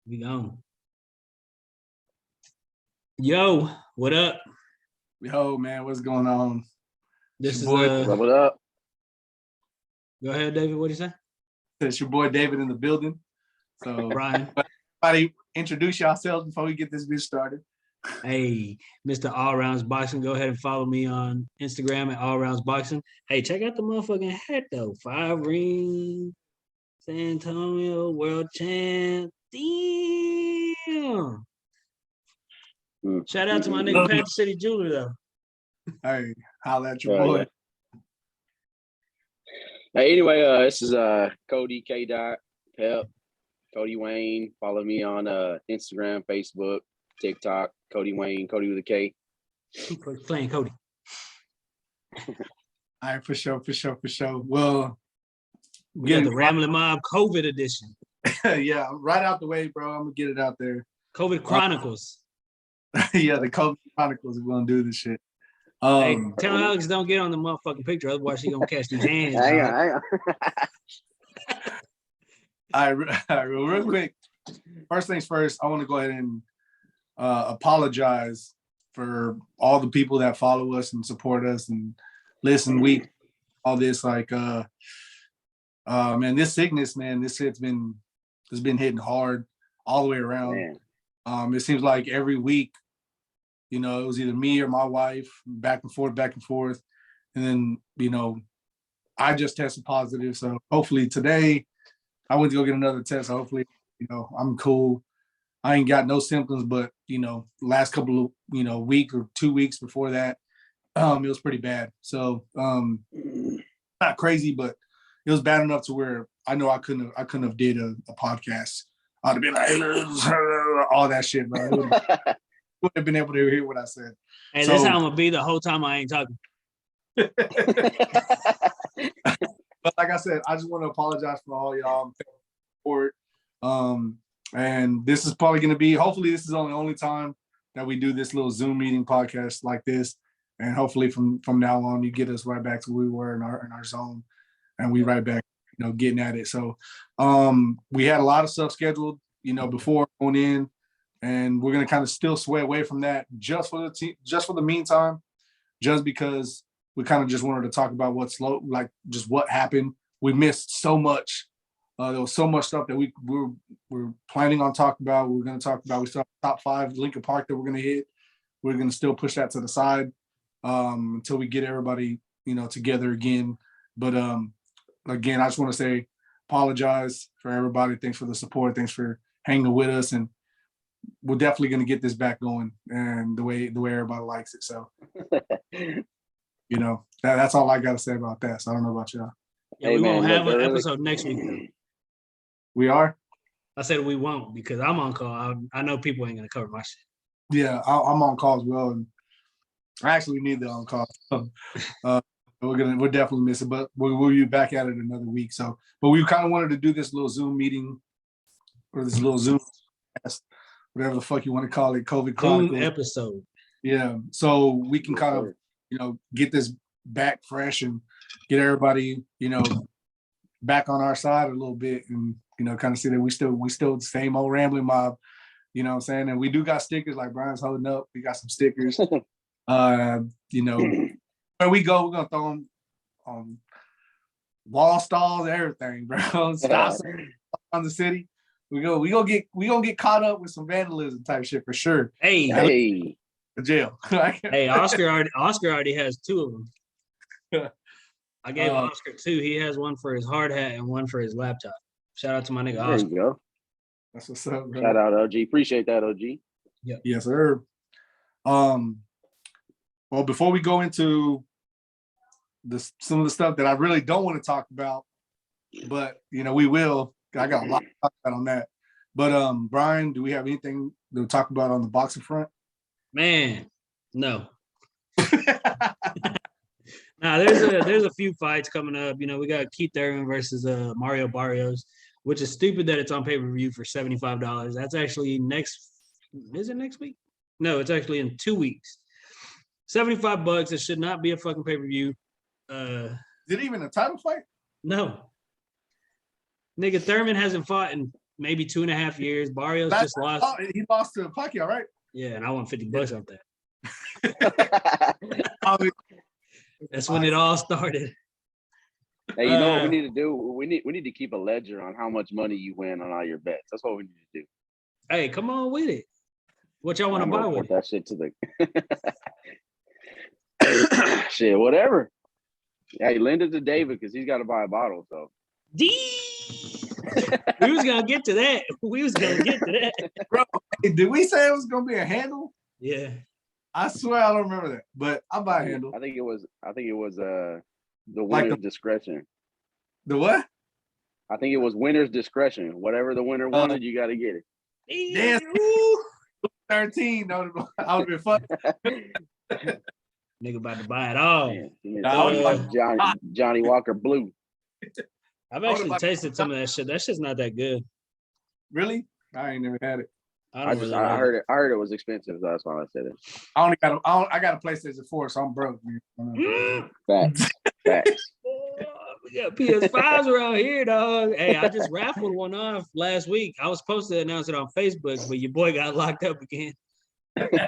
We gone. Yo, what up? Yo, man, what's going on? This is What up? Go ahead, David. What do you say? It's your boy David in the building. So, Brian. everybody, introduce yourselves before we get this bitch started. Hey, Mr. All Rounds Boxing. Go ahead and follow me on Instagram at All Rounds Boxing. Hey, check out the motherfucking hat though. 5 rings, San Antonio World Champ. Damn. Shout out to my nigga Panther City Jeweler though. Hey, holla at your boy. Yeah. Hey, anyway, this is Cody K. Pep, Cody Wayne. Follow me on Instagram, Facebook, TikTok, Cody Wayne, Cody with a K. Playing Cody. All right, for sure. Well, We got the Ramblin Mob COVID edition. yeah, right out the way, bro. I'm gonna get it out there. COVID Chronicles. Yeah, the COVID Chronicles. We're gonna do this shit. Hey, tell Alex don't get on the motherfucking picture, otherwise he gonna catch these hands. Hang on. All right, real quick. First things first, I want to go ahead and apologize for all the people that follow us and support us and listen. All this man, this sickness, man, it's been hitting hard all the way around. Man. It seems like every week, it was either me or my wife, back and forth. And then, I just tested positive. So hopefully today I went to go get another test. Hopefully, I'm cool. I ain't got no symptoms, but, last couple of, week or 2 weeks before that, it was pretty bad. So not crazy, but it was bad enough to where I know I couldn't have did a podcast. I'd have been like, all that shit, bro. Wouldn't have been able to hear what I said. Hey, that's how I'm gonna be the whole time I ain't talking. But like I said, I just want to apologize for all y'all support. And this is probably going to be, hopefully this is the only time that we do this little Zoom meeting podcast like this. And hopefully from now on, you get us right back to where we were in our zone, and we right back, getting at it. So we had a lot of stuff scheduled, before going in, and we're going to kind of still sway away from that just for the meantime, just because we kind of just wanted to talk about just what happened. We missed so much. There was so much stuff that we were planning on talking about. We were going to talk about. We still have top 5 Lincoln Park that we're going to hit. We're going to still push that to the side until we get everybody, together again. But again, I just want to say, apologize for everybody. Thanks for the support. Thanks for hanging with us, and we're definitely going to get this back going and the way everybody likes it. So, that's all I got to say about that. So I don't know about y'all. Yeah, we won't have an episode next week though. We are? I said we won't because I'm on call. I know people ain't gonna cover my shit. Yeah, I'm on call as well, and I actually need the on call. So, we're definitely missing, but we'll be back at it another week. So, but we kind of wanted to do this little Zoom meeting or this little Zoom, whatever the fuck you want to call it, COVID Chronicles Zoom episode. Yeah, so we can kind of get this back fresh and get everybody back on our side a little bit, and kind of see that we still the same old Ramblin Mob. You know what I'm saying? And we do got stickers like Brian's holding up. We got some stickers. Where we go, we're gonna throw them on wall stalls, everything, bro. Stop on the city. We gonna get caught up with some vandalism type shit for sure. Hey. Jail. Hey, Oscar already has 2 of them. I gave Oscar 2. He has one for his hard hat and one for his laptop. Shout out to my nigga Oscar. There you go. That's what's up, bro. Shout out, OG. Appreciate that, OG. Yeah. Yes, sir. Well, before we go into some of the stuff that I really don't want to talk about, but we will. I got a lot to talk about on that. But Brian, do we have anything to talk about on the boxing front? Man, no. Nah, there's a few fights coming up. We got Keith Thurman versus Mario Barrios, which is stupid that it's on pay-per-view for $75. That's actually is it next week? No, it's actually in 2 weeks. $75. It should not be a fucking pay-per-view. Is it even a title fight? No. Nigga, Thurman hasn't fought in maybe 2.5 years. Barrios just lost. Oh, he lost to Pacquiao, right? Yeah, and I won $50 off that. Oh, Hey, That's when it all started. you know what we need to do? We need to keep a ledger on how much money you win on all your bets. That's what we need to do. Hey, come on with it. What y'all want to I'm buy gonna with report it? that shit to the shit, whatever. Hey, lend it to David because he's got to buy a bottle. So We was gonna get to that. We was gonna get to that. bro, hey, did we say it was gonna be a handle? Yeah. I swear I don't remember that, but I'll buy a handle. I think it was the Like winner's discretion. The what? I think it was winner's discretion. Whatever the winner wanted, you got to get it. Yes. 13. No, I would have been fun. Nigga about to buy it all. Johnny Walker Blue. I've actually tasted some of that shit. That shit's not that good. Really? I ain't never had it. I heard it. I heard it was expensive. So that's why I said it. I got a PlayStation 4, so I'm broke. Man. Facts. We got PS5s around here, dog. Hey, I just raffled one off last week. I was supposed to announce it on Facebook, but your boy got locked up again.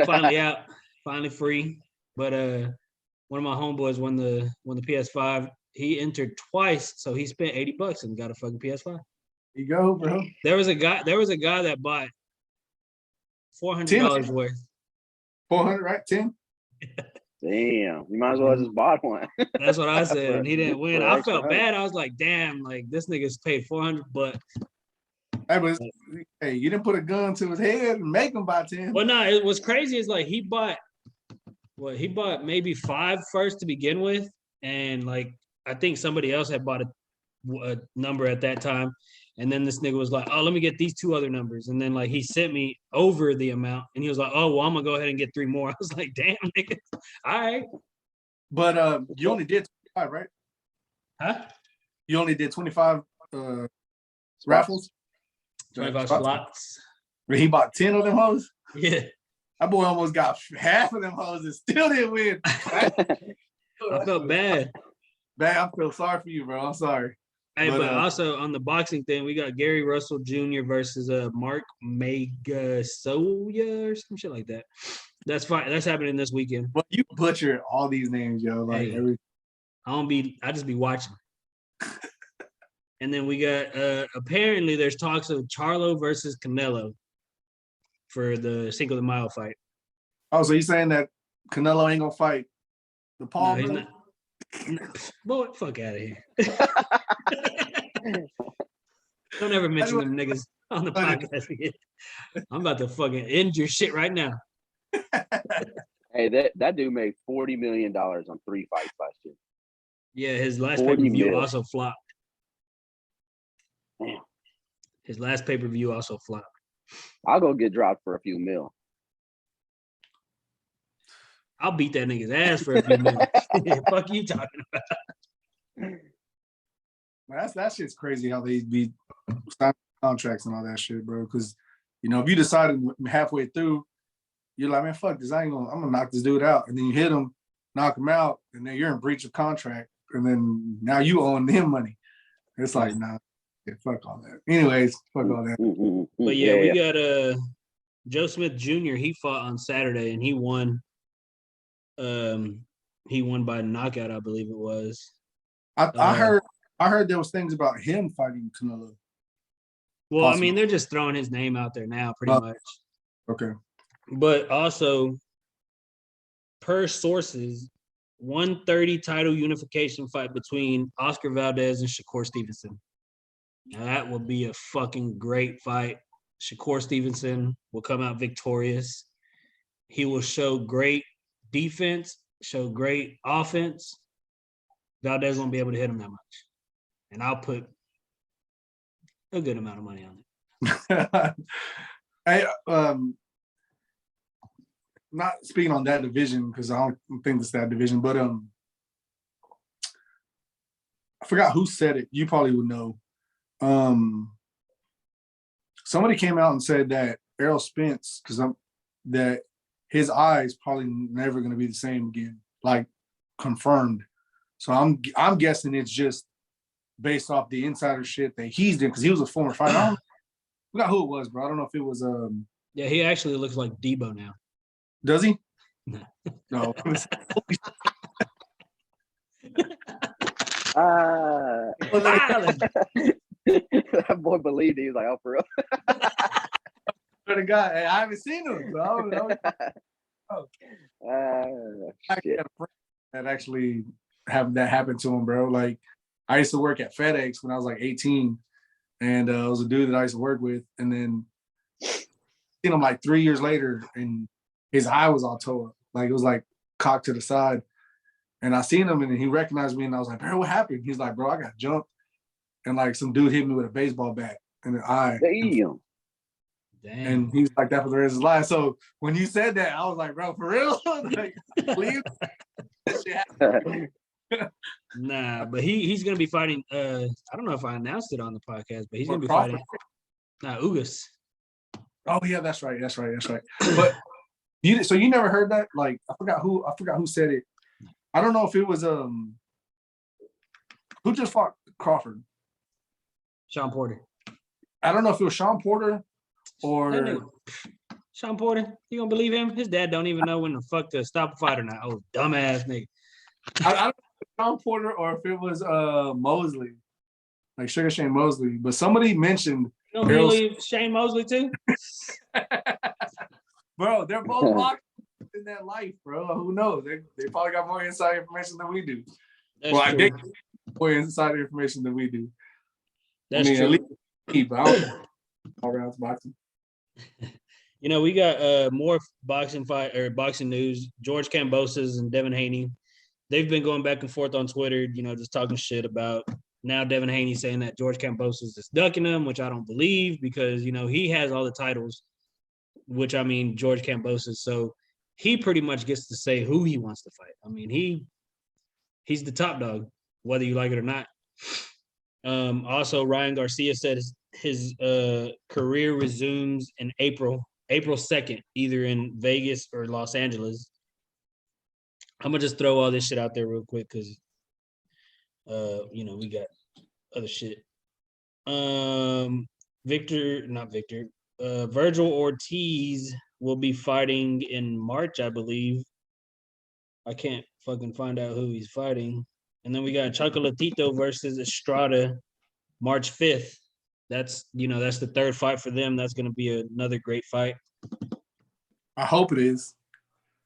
Finally out, finally free. But one of my homeboys won the PS5. He entered twice, so he spent $80 and got a fucking PS5. There you go, bro. There was a guy that bought $400 worth. 400, right? 10. Damn, you might as well just bought one. That's what I said, and he didn't win. I felt 100. bad. I was like, damn, like this nigga's paid $400. Hey, you didn't put a gun to his head and make him buy 10. Well, no, it was crazy. It's like he bought maybe 5 first to begin with, and like I think somebody else had bought a number at that time. And then this nigga was like, oh, let me get these 2 other numbers. And then like he sent me over the amount and he was like, oh, well, I'm gonna go ahead and get 3 more. I was like, damn, nigga. All right. But you only did 25, right? Huh? You only did 25 raffles? 25 slots. He bought 10 of them hoes? Yeah. That boy almost got half of them hoes and still didn't win. I felt bad. Man, I feel sorry for you, bro. I'm sorry. Hey, but also on the boxing thing, we got Gary Russell Jr. versus Mark Magasoya or some shit like that. That's fine. That's happening this weekend. But you butchered all these names, yo. Like hey, I just be watching. And then we got apparently there's talks of Charlo versus Canelo for the Cinco de Mayo fight. Oh, so you saying that Canelo ain't gonna fight the Paul? No, he's not. Boy, fuck out of here. Don't ever mention them niggas on the podcast again. I'm about to fucking end your shit right now. Hey, that dude made $40 million on 3 fights last year. Yeah, his last pay-per-view also flopped. Damn. His last pay-per-view also flopped. I'll go get dropped for a few mil. I'll beat that nigga's ass for a few minutes. Fuck you talking about? That shit's crazy how they be signing contracts and all that shit, bro. Because if you decided halfway through, you're like, man, fuck this. I'm gonna knock this dude out, and then you hit him, knock him out, and then you're in breach of contract, and then now you owe him money. It's like, nah, yeah, fuck all that. Anyways, fuck all that. But yeah, we got Joe Smith Jr. He fought on Saturday and he won. He won by knockout, I believe it was. I heard there was things about him fighting Canelo. Well, possibly. I mean, they're just throwing his name out there now, pretty much. Okay. But also, per sources, 130 title unification fight between Oscar Valdez and Shakur Stevenson. Now that would be a fucking great fight. Shakur Stevenson will come out victorious. He will show great defense, show great offense. Valdez won't be able to hit him that much. And I'll put a good amount of money on it. Hey, not speaking on that division because I don't think it's that division, but I forgot who said it. You probably would know. Somebody came out and said that Errol Spence, that his eyes probably never going to be the same again, like confirmed. So I'm guessing it's just based off the insider shit that he's doing because he was a former fighter. forgot who it was, bro. I don't know if it was Yeah, he actually looks like Debo now. does he? No. No. Violent. That boy believed he was like, oh, for real. For the guy, hey, I haven't seen him. So I Shit. had a friend that actually have that happen to him, bro. Like I used to work at FedEx when I was like 18, and it was a dude that I used to work with, and then seen him like 3 years later, and his eye was all tore up, like it was like cocked to the side. And I seen him, and he recognized me, and I was like, "Bro, what happened?" He's like, "Bro, I got jumped, and like some dude hit me with a baseball bat in the eye." Damn. Damn. And he's like that for the rest of his life. So when you said that, I was like, "Bro, for real?" Like, please. That shit happened. Nah, but he's gonna be fighting. I don't know if I announced it on the podcast, but he's gonna be Crawford? fighting. Ugas. Oh yeah, that's right. But you never heard that? Like I forgot who said it. I don't know if it was who just fought Crawford. Sean Porter. I don't know if it was Sean Porter That or nigga. Sean Porter. You gonna believe him? His dad don't even know when the fuck to stop a fight or not. Oh, dumbass nigga. I don't know if it was Sean Porter or if it was Mosley, like Sugar Shane Mosley. But somebody mentioned, You gonna believe Shane Mosley too? bro, they're both boxers in that life, bro. Who knows? They probably got more inside information than we do. That's Well, true. they got more inside information than we do. That's I mean, true. at least me, but I don't know all rounds boxing. You know, we got more boxing news. George Kambosos and Devin Haney. They've been going back and forth on Twitter, you know, just talking shit about now Devin Haney saying that George Kambosos is ducking him, which I don't believe because, you know, he has all the titles, which I mean, George Kambosos. So he pretty much gets to say who he wants to fight. I mean, he's the top dog, whether you like it or not. Also, Ryan Garcia said his career resumes in April 2nd, either in Vegas or Los Angeles. I'm gonna just throw all this shit out there real quick because you know, we got other shit. Virgil Ortiz will be fighting in March, I believe. I can't fucking find out who he's fighting. And then we got Chocolatito versus Estrada, March 5th. That's the third fight for them. That's gonna be another great fight. I hope it is.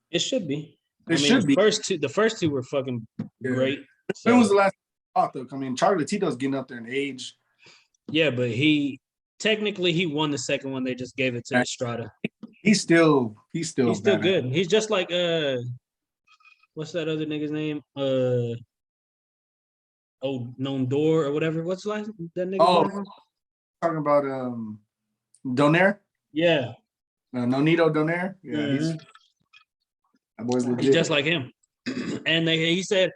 It should be. It should be. The first two were fucking great. So, When was the last thought though? I mean, Chocolatito's getting up there in age. yeah, but he won the second one. They just gave it to Estrada. He's still good. He's just like what's that other nigga's name? Nondor or whatever. What's the last that nigga? Oh, talking about Donaire? Yeah. Nonito Donaire? Yeah, Mhm. that boy's legit. He's just like him. And he said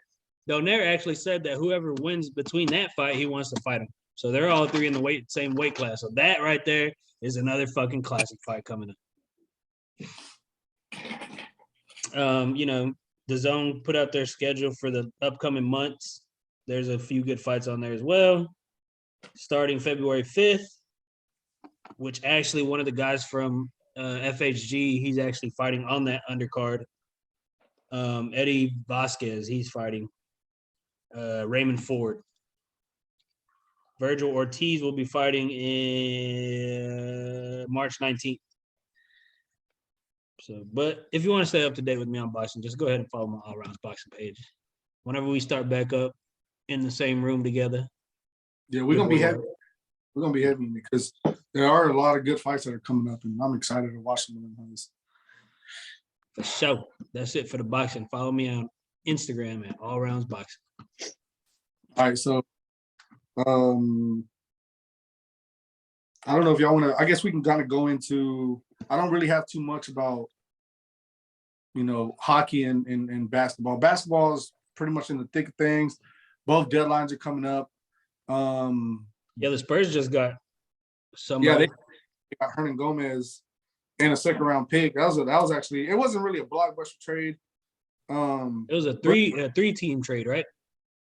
Donaire actually said that whoever wins between that fight, he wants to fight him. So they're all three in the same weight class. So that right there is another fucking classic fight coming up. You know, the Zone put out their schedule for the upcoming months. There's a few good fights on there as well. Starting February 5th, which actually one of the guys from FHG, he's actually fighting on that undercard. Eddie Vasquez, he's fighting Raymond Ford. Virgil Ortiz will be fighting in March 19th. So, but if you want to stay up to date with me on boxing, just go ahead and follow my All Rounds Boxing page. Whenever we start back up in the same room together. Yeah, we're gonna be heavy. We're gonna be heavy because there are a lot of good fights that are coming up, and I'm excited to watch them. For sure. That's it for the boxing. Follow me on Instagram at All Rounds Boxing. All right, so I don't know if y'all want to. I guess we can kind of go into. I don't really have too much about, you know, hockey and basketball. Basketball is pretty much in the thick of things. Both deadlines are coming up. Yeah, the Spurs just got somebody. Yeah, they got Hernan Gomez and a second round pick. That was actually, it wasn't really a blockbuster trade. It was a three team trade, right?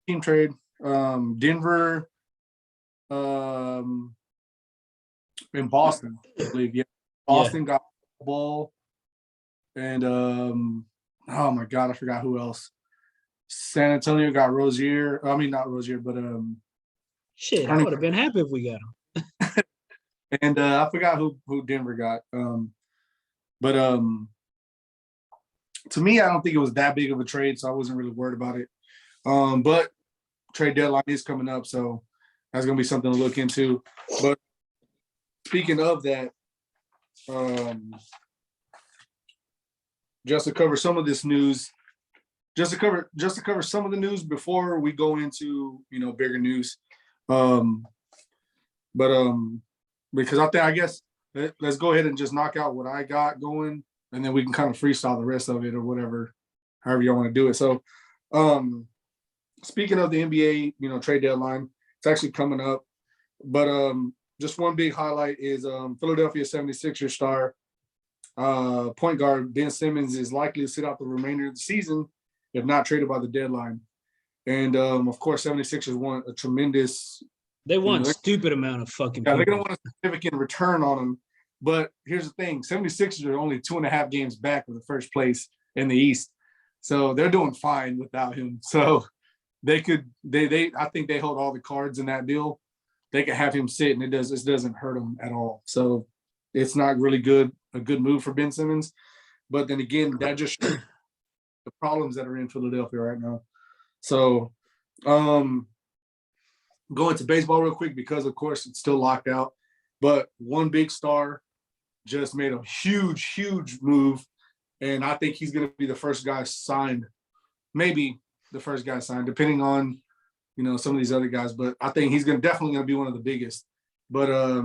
Team trade. Denver, in Boston, I believe. Yeah, Boston got Ball, and oh my God, I forgot who else. San Antonio got Rozier. I mean, not Rozier, but shit, I would have been happy if we got him. and I forgot who Denver got. But to me, I don't think it was that big of a trade, so I wasn't really worried about it. But trade deadline is coming up, so that's gonna be something to look into. But speaking of that, just to cover some of this news, just to cover some of the news before we go into bigger news. Because I guess let's go ahead and just knock out what I got going, and then we can kind of freestyle the rest of it or whatever, however you want to do it. So, speaking of the NBA, trade deadline, it's actually coming up. But just one big highlight is Philadelphia 76ers star point guard Ben Simmons is likely to sit out the remainder of the season if not traded by the deadline. And of course, 76ers want a tremendous. They want stupid amount of fucking. Yeah, they're gonna want a significant return on him. But here's the thing: 76ers are only 2.5 games back of the first place in the East, so they're doing fine without him. So they could. I think they hold all the cards in that deal. They could have him sit, and it doesn't hurt him at all. So it's not really a good move for Ben Simmons. But then again, that just shows the problems that are in Philadelphia right now. So going to baseball real quick because, of course, it's still locked out. But one big star just made a huge, huge move. And I think he's going to be the first guy signed, maybe the first guy signed, depending on, some of these other guys. But I think he's definitely going to be one of the biggest. But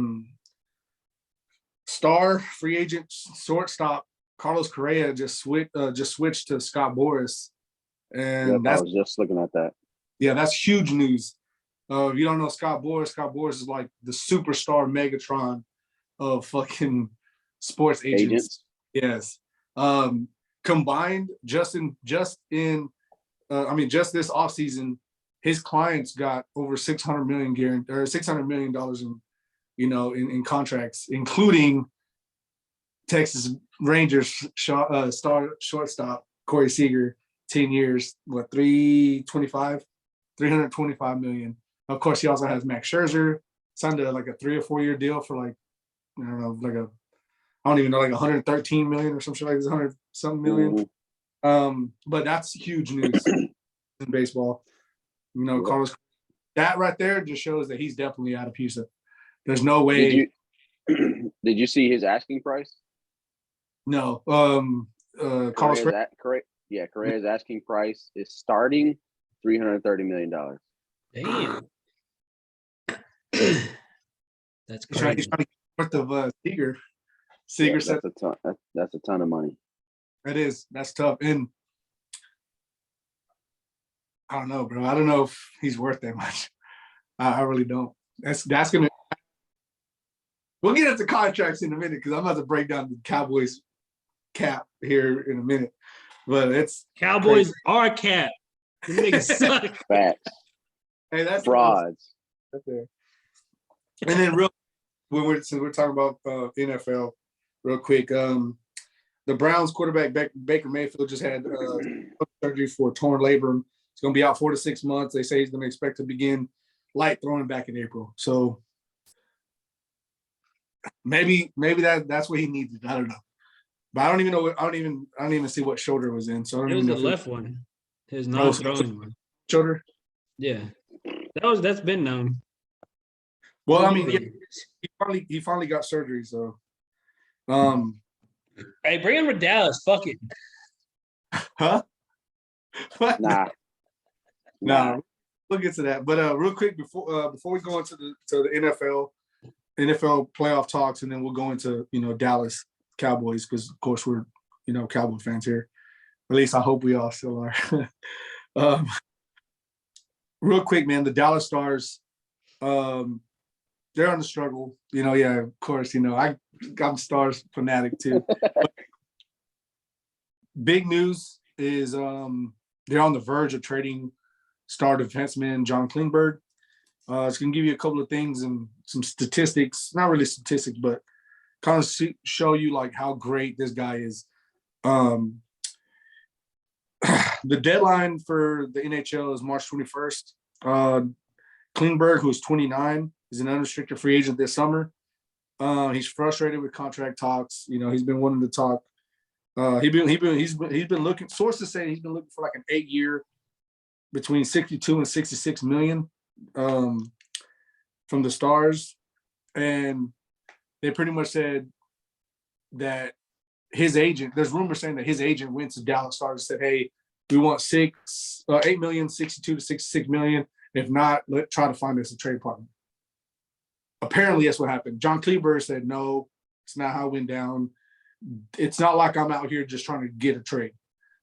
star free agent shortstop Carlos Correa just switched to Scott Boras. And I was just looking at that. Yeah, that's huge news. If you don't know Scott Boras is like the superstar Megatron of fucking sports agents. Yes. Combined just this offseason, his clients got over $600 million in contracts, including Texas Rangers shortstop Corey Seager, 10 years, $325 million. Of course, he also has Max Scherzer, signed like a 3 or 4 year deal for I don't even know, like 113 million or some shit like this, 100 something million. But that's huge news in baseball. Carlos, that right there just shows that he's definitely out of Houston. There's no way. Did you see his asking price? No. Carlos Correa's asking price is starting $330 million. Damn. That's crazy. He's trying to get worth of Seager. That's a ton of money. That is. That's tough. And I don't know, bro. I don't know if he's worth that much. I really don't. That's gonna. We'll get into contracts in a minute because I'm about to break down the Cowboys cap here in a minute. But it's Cowboys crazy. are cap. These niggas suck. Facts. Hey, that's frauds. Right there. And then since we're talking about NFL, real quick, the Browns quarterback Baker Mayfield just had surgery for torn labrum. He's going to be out 4 to 6 months. They say he's going to expect to begin light throwing back in April. So maybe that's what he needed. I don't know, but I don't even know. I don't even see what shoulder it was in. So I don't It was even know the left one, his non-throwing one. Shoulder. Yeah, that's been known. Well, I mean, yeah, he finally got surgery. So, hey, bring him to Dallas. Fuck it. Huh? What? Nah. We'll get to that. But real quick before we go into the NFL playoff talks, and then we'll go into Dallas Cowboys because of course we're Cowboy fans here. At least I hope we all still are. Real quick, man, the Dallas Stars, they're on the struggle. Yeah, of course. I'm Stars fanatic too. Big news is they're on the verge of trading star defenseman John Klingberg. It's going to give you a couple of things and some statistics, not really statistics, but kind of show you like how great this guy is. The deadline for the NHL is March 21st. Klingberg, who's 29, is an unrestricted free agent this summer. He's frustrated with contract talks. You know, he's been wanting to talk. He's been looking. Sources say he's been looking for like an 8-year, between 62 and 66 million from the Stars, and they pretty much said that his agent. There's rumors saying that his agent went to Dallas Stars and said, "Hey, we want 8 million, 62 to 66 million. If not, let's try to find us a trade partner." Apparently, that's what happened. John Kleber said, "No, it's not how it went down. It's not like I'm out here just trying to get a trade.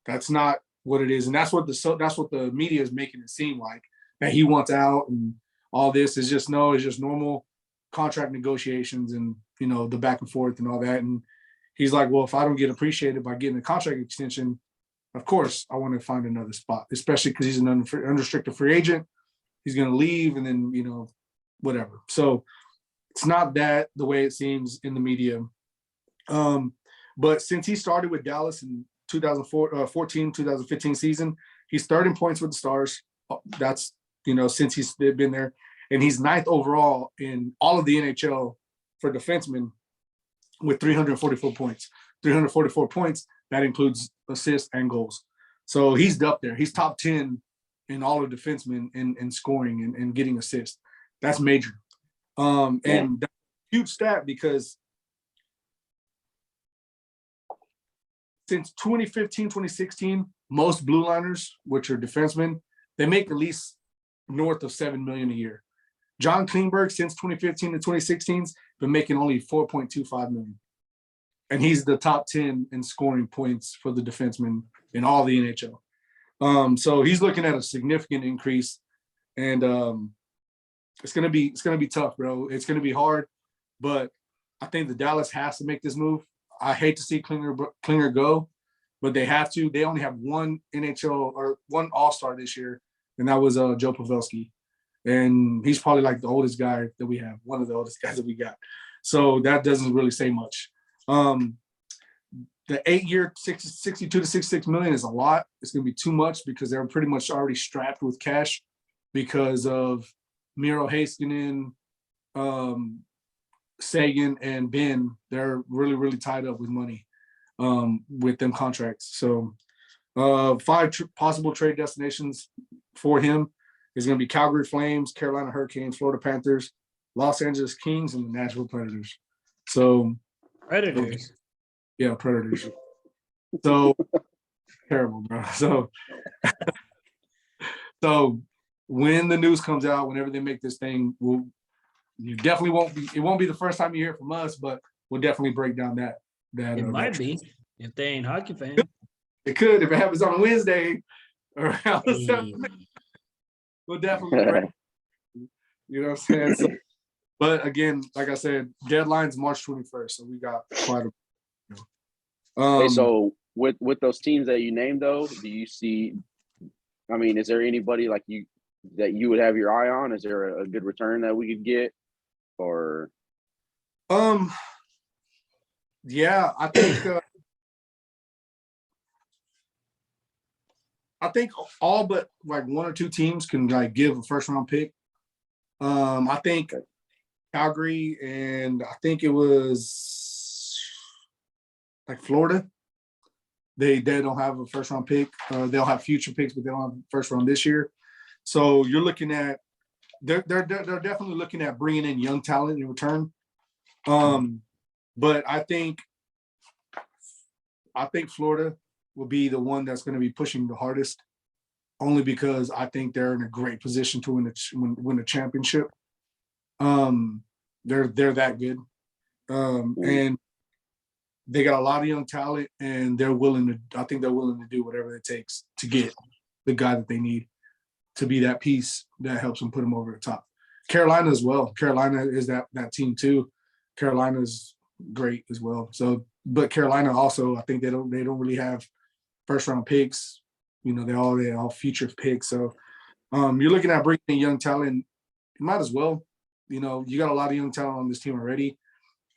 That's not what it is." And that's what the media is making it seem like, that he wants out and all this is just it's just normal contract negotiations and, you know, the back and forth and all that. And he's like, well, if I don't get appreciated by getting a contract extension, of course I want to find another spot, especially because he's an unrestricted free agent. He's going to leave and then, you know, whatever. So it's not that the way it seems in the media. But since he started with Dallas in 2014, 2015 season, he's third in points with the Stars. That's, you know, since he's been there. And he's ninth overall in all of the NHL for defensemen with 344 points. 344 points, that includes assists and goals. So he's up there. He's top 10 in all of defensemen in scoring and getting assists. That's major. And that's a huge stat because since 2015, 2016, most blue liners, which are defensemen, they make at least north of $7 million a year. John Klingberg, since 2015 to 2016, been making only $4.25 million. And he's the top 10 in scoring points for the defensemen in all the NHL. So he's looking at a significant increase, and it's gonna be tough, bro. It's gonna be hard, but I think the Dallas has to make this move. I hate to see Klinger go, but they have to. They only have one NHL or one All-Star this year, and that was Joe Pavelski. And he's probably like the oldest guy that we have, one of the oldest guys that we got. So that doesn't really say much. The 8-year 62 to 66 million is a lot. It's going to be too much because they're pretty much already strapped with cash because of Miro Heiskanen, Sagan, and Ben. They're really, really tied up with money with them contracts. So 5 possible trade destinations for him is going to be Calgary Flames, Carolina Hurricanes, Florida Panthers, Los Angeles Kings, and the Nashville Predators. So Predators. Yeah, Predators. So terrible, bro. So when the news comes out, whenever they make this thing, it won't be the first time you hear it from us, but we'll definitely break down that. It might be if they ain't hockey fans. It could if it happens on a Wednesday around the 7th. We'll definitely break. You know what I'm saying? So, but again, like I said, deadline's March 21st, so we got quite a. Hey, so with those teams that you named, though, do you see? I mean, is there anybody like you that you would have your eye on? Is there a good return that we could get, or? Yeah, I think all but like 1 or 2 teams can like give a first round pick. I think Calgary and I think it was like Florida. They don't have a first round pick. They'll have future picks, but they don't have first round this year. So you're looking at they're definitely looking at bringing in young talent in return. But I think Florida will be the one that's going to be pushing the hardest, only because I think they're in a great position to win a championship. They're that good, and they got a lot of young talent, and I think they're willing to do whatever it takes to get the guy that they need to be that piece that helps them put them over the top. Carolina as well. Carolina is that team too. Carolina's great as well. So, but Carolina also, I think they don't really have first round picks. You know, they're all future picks. So you're looking at bringing in young talent you might as well. You know, you got a lot of young talent on this team already.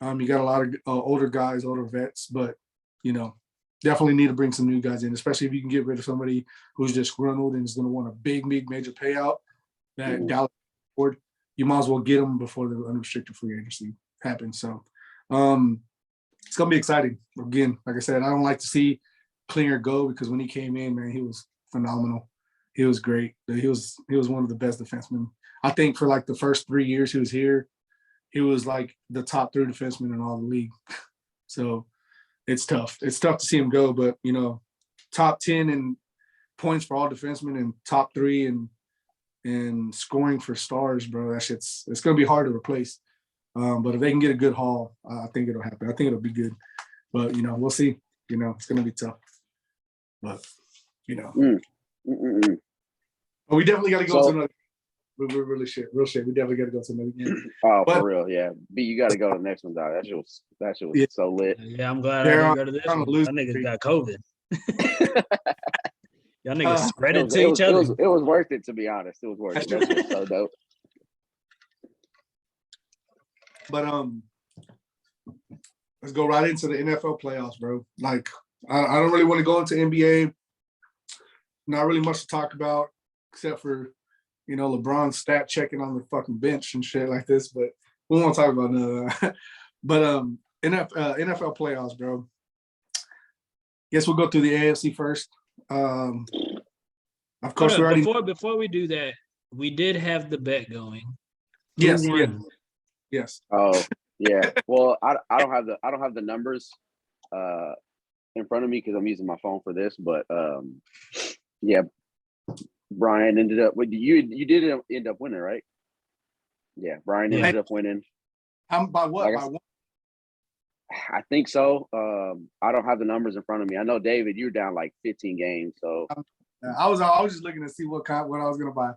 You got a lot of older guys, older vets, but, you know, definitely need to bring some new guys in, especially if you can get rid of somebody who's disgruntled and is going to want a big major payout that Dallas afford. You might as well get them before the unrestricted free agency happens. So it's going to be exciting. Again, like I said, I don't like to see Klinger go because when he came in, man, he was phenomenal. He was great. He was one of the best defensemen. I think for like the first 3 years he was here, he was like the top 3 defenseman in all the league. So it's tough. It's tough to see him go, but, you know, top 10 in points for all defensemen and top 3 in scoring for stars, bro. That shit's, it's going to be hard to replace. But if they can get a good haul, I think it'll happen. I think it'll be good. But, you know, we'll see. You know, it's going to be tough. But, you know. But we definitely got to go to another. We're really real shit. We definitely got to go to another game. Oh, for real, yeah. B, you got to go to the next one, dog. That shit was so lit. Yeah, I'm glad I didn't go to this one. Y'all niggas got COVID. Y'all niggas spread it to each other. It was worth it, to be honest. It was worth it. That was so dope. But let's go right into the NFL playoffs, bro. Like, I don't really want to go into NBA. Not really much to talk about, except for, you know, LeBron stat checking on the fucking bench and shit like this. But we won't talk about none of that. But NFL playoffs, bro. Guess we'll go through the AFC first. Of course, we already before we do that, we did have the bet going. Yes. Oh, yeah. Well, I don't have the numbers in front of me because I'm using my phone for this. But yeah, Brian ended up with you did end up winning, right? Yeah, Brian ended up winning. By what? By one? I think so. I don't have the numbers in front of me. I know, David, you're down like 15 games. So I was just looking to see what I was gonna buy.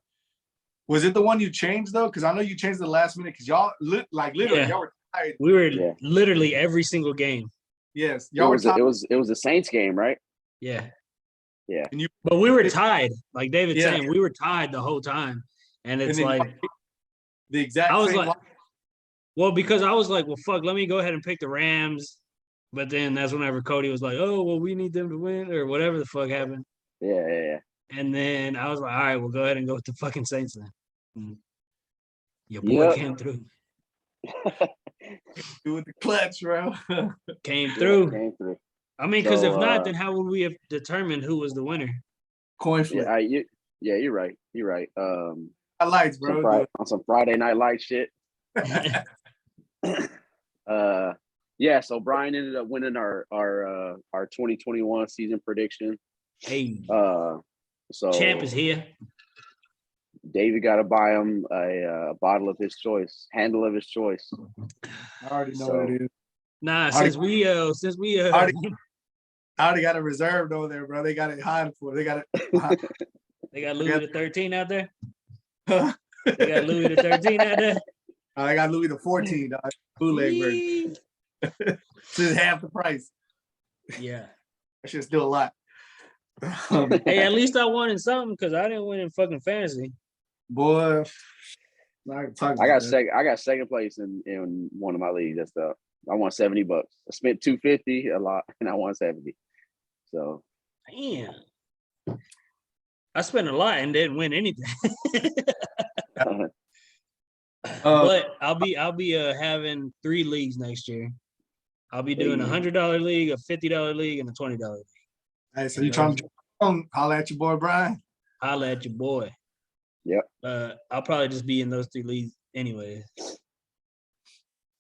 Was it the one you changed though? Because I know you changed the last minute because y'all literally y'all were tied. We were literally every single game. Yes, y'all were tied. It was a Saints game, right? Yeah. Yeah. But we were tied. Like David's saying, we were tied the whole time. And it's like the exact I was same like, well, because I was like, well, fuck, let me go ahead and pick the Rams. But then that's whenever Cody was like, oh, well, we need them to win or whatever the fuck happened. Yeah. And then I was like, all right, we'll go ahead and go with the fucking Saints then. And your boy came through. Doing the clutch, bro. Came through. I mean, because So, if not, then how would we have determined who was the winner? Coin flip. Yeah, you're right. You're right. Lights, bro. On some Friday Night Light shit. Yeah, so Brian ended up winning our 2021 season prediction. Hey, so champ is here. David got to buy him a bottle of his choice, handle of his choice. I already know what it is. Nah, since we I already got it reserved over there, bro. They got it hiding for it. They got it. They got Louis the 13 out there. They got Louis the 13 out there. I got Louis the 14, dog. Bootleg version. This is half the price. Yeah. That shit's still a lot. Hey, at least I won in something because I didn't win in fucking fantasy. Boy, I got second place in one of my leagues. That's I won $70. I spent $250 a lot, and I won 70. So, damn, I spent a lot and didn't win anything. But I'll be having 3 leagues next year. I'll be doing a $100 league, a $50 league, and a $20 league. Hey, so you trying to holla at your boy Brian? Holla at your boy. Yep. I'll probably just be in those 3 leagues anyway.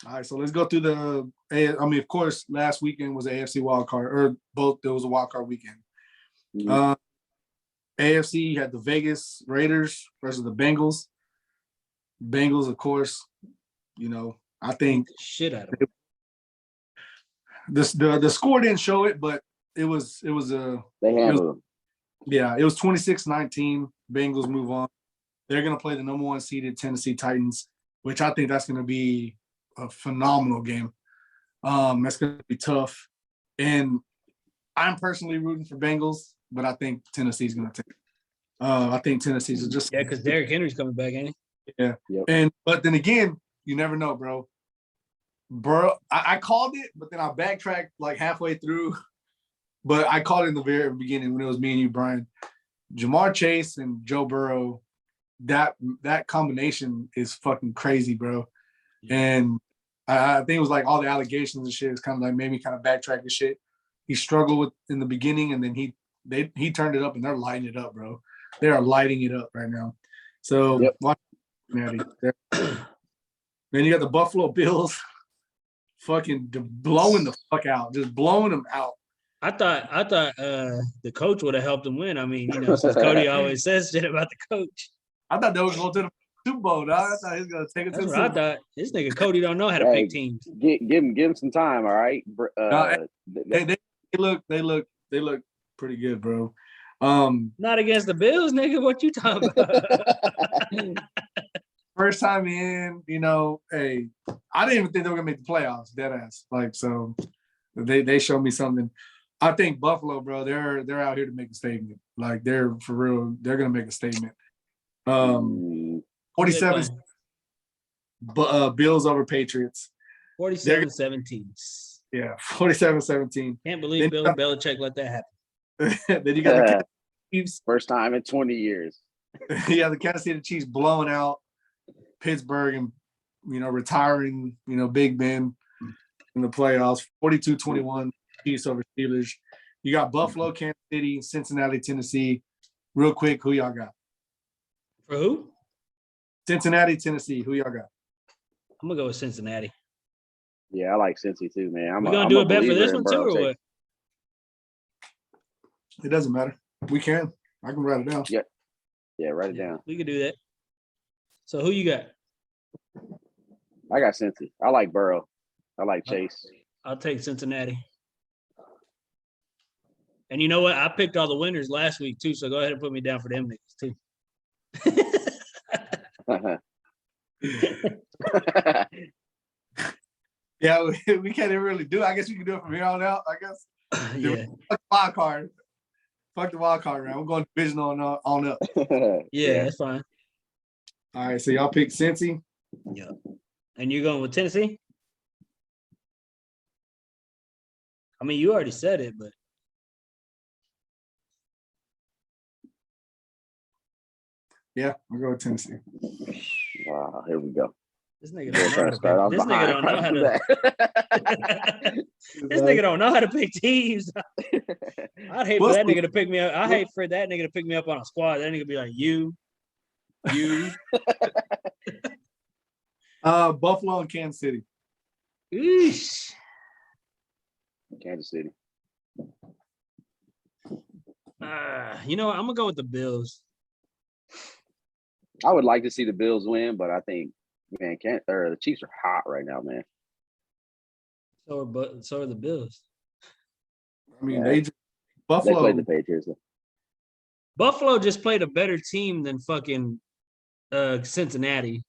All right, so let's go through of course, last weekend was the AFC wild card, or both. There was a wild card weekend. Mm-hmm. AFC had the Vegas Raiders versus the Bengals. Bengals, of course, you know, I think shit out of them. The score didn't show it, but it was they handled them. Yeah, it was 26-19. Bengals move on. They're gonna play the number 1 seeded Tennessee Titans, which I think that's gonna be a phenomenal game. That's gonna be tough. And I'm personally rooting for Bengals, but I think Tennessee's gonna take it. I think Tennessee's just because Derrick Henry's coming back, ain't he? Yeah. Yep. But then again, you never know, bro. Bro, I called it, but then I backtracked like halfway through. But I called it in the very beginning when it was me and you, Brian. Jamar Chase and Joe Burrow, that combination is fucking crazy, bro. And I think it was like all the allegations and shit is kind of like made me kind of backtrack and shit. He struggled with in the beginning, and then he turned it up, and they're lighting it up, bro. They are lighting it up right now. So watch Natty. Then you got the Buffalo Bills fucking blowing the fuck out, just blowing them out. I thought the coach would have helped him win. I mean, you know, since Cody always says shit about the coach. I thought they were going to the Super Bowl, dog. I thought he was going to take it to the Super Bowl. I thought. This nigga Cody don't know how to pick teams. Give him some time, all right. They look pretty good, bro. Not against the Bills, nigga. What you talking about? First time in, you know, hey, I didn't even think they were gonna make the playoffs, dead ass. Like, so they showed me something. I think Buffalo, bro, they're out here to make a statement. Like, they're for real, they're gonna make a statement. 47 Bills over Patriots. 47-17. Yeah, 47-17. Can't believe Bill Belichick let that happen. Then you got the Chiefs. First time in 20 years. Yeah, the Kansas City Chiefs blowing out Pittsburgh and, you know, retiring, you know, Big Ben in the playoffs. 42-21 Chiefs over Steelers. You got Buffalo, Kansas City, Cincinnati, Tennessee. Real quick, who y'all got? For who? Cincinnati, Tennessee. Who y'all got? I'm gonna go with Cincinnati. Yeah, I like Cincy too, man. We're gonna do a bet for this one too, or what? It doesn't matter. We can. I can write it down. Yeah, write it down. We could do that. So who you got? I got Cincy. I like Burrow. I like Chase. I'll take Cincinnati. And you know what? I picked all the winners last week too, so go ahead and put me down for them niggas too. Yeah, we can't even really do it. I guess we can do it from here on out, I guess. Yeah. Fuck the wild card. Fuck the wild card round. We're going division on up. Yeah, that's fine. All right, so y'all pick Cincy. Yeah. And you're going with Tennessee? I mean, you already said it, but yeah, we'll go with Tennessee. Wow, here we go. This nigga don't know how to This nigga don't know how to pick teams. I'd hate for that nigga to pick me up. I hate for that nigga to pick me up on a squad. That nigga be like, you. Buffalo and Kansas City. Eesh. Kansas City. You know what? I'm gonna go with the Bills. I would like to see the Bills win, but I think, man, the Chiefs are hot right now, man. So are the Bills. I mean, Buffalo. They played the Patriots. Buffalo just played a better team than fucking Cincinnati.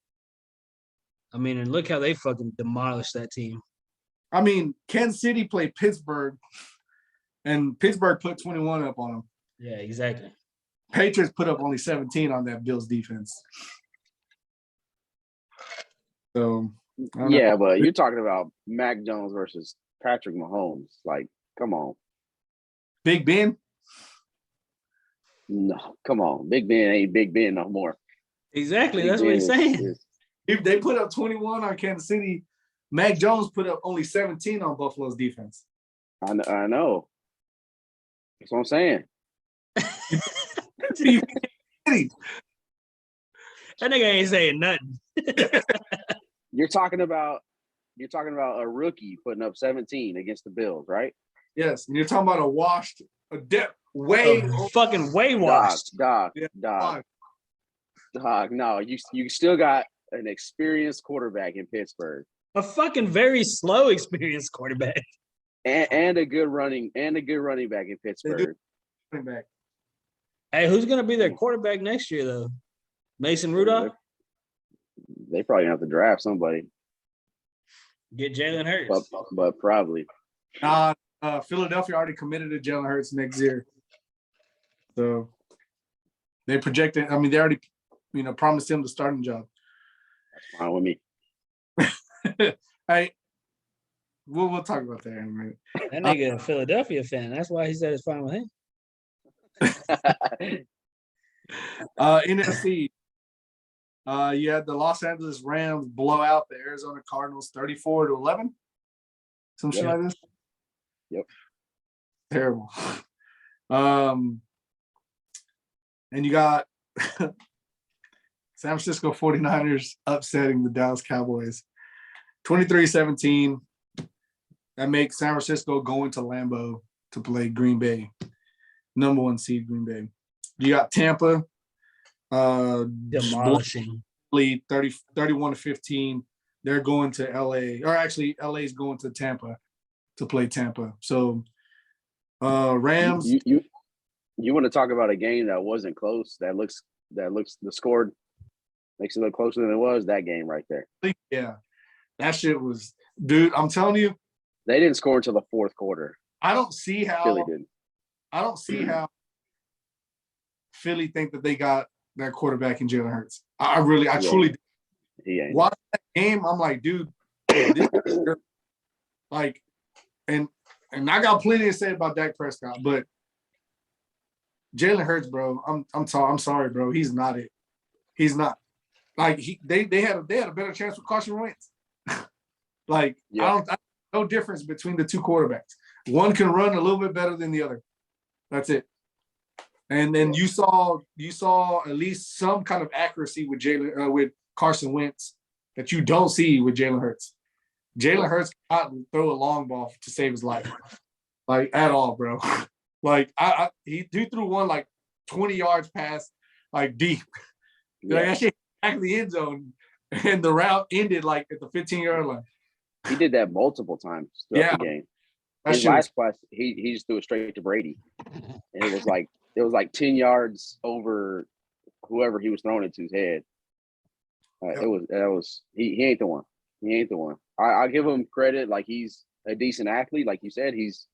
I mean, and look how they fucking demolished that team. I mean, Kansas City played Pittsburgh, and Pittsburgh put 21 up on them. Yeah, exactly. Patriots put up only 17 on that Bills defense. So, yeah, but you're talking about Mac Jones versus Patrick Mahomes. Like, come on. Big Ben? No, come on. Big Ben ain't Big Ben no more. Exactly. That's what he's saying. If they put up 21 on Kansas City, Mac Jones put up only 17 on Buffalo's defense. I know. That's what I'm saying. That nigga ain't saying nothing. You're talking about a rookie putting up 17 against the Bills, right? Yes, and you're talking about fucking way washed. Dog. No, you still got an experienced quarterback in Pittsburgh. A fucking very slow experienced quarterback. And a good running back in Pittsburgh. Hey, who's gonna be their quarterback next year though? Mason Rudolph? They probably have to draft somebody. Get Jalen Hurts. But probably. Philadelphia already committed to Jalen Hurts next year. So they projected, I mean, they already, promised him the starting job. Fine with me. Hey, we'll talk about that in a minute. That nigga a Philadelphia fan. That's why he said it's fine with him. NFC. You had the Los Angeles Rams blow out the Arizona Cardinals 34-11. Some shit like this. Yep. Terrible. And you got San Francisco 49ers upsetting the Dallas Cowboys 23-17. That makes San Francisco go into Lambeau to play Green Bay, number 1 seed Green Bay. You got Tampa Demolishing. 31-15. They're going to LA, or actually LA's going to Tampa to play Tampa. So Rams. You want to talk about a game that wasn't close, that looks the score makes it look closer than it was, that game right there. Yeah. That shit was, dude, I'm telling you. They didn't score until the fourth quarter. I don't see how Philly did. I don't see how Philly think that they got that quarterback in Jalen Hurts. I truly do. He ain't. Watch that game, I'm like, dude, this like, and I got plenty to say about Dak Prescott, but Jalen Hurts, bro, I'm sorry, bro. He's not it. He's not. Like they had a better chance with Carson Wentz. Like, yeah. No difference between the two quarterbacks. One can run a little bit better than the other. That's it. And then you saw at least some kind of accuracy with Carson Wentz that you don't see with Jalen Hurts. Jalen Hurts cannot throw a long ball to save his life, like at all, bro. Like he threw one like 20 yards past, like deep. Yeah. Like, that shit back in the end zone, and the route ended like at the 15-yard line. He did that multiple times throughout the game. His last pass, he just threw it straight to Brady, and it was like 10 yards over whoever he was throwing it to's head. He ain't the one. He ain't the one. I give him credit. Like, he's a decent athlete, like you said. He's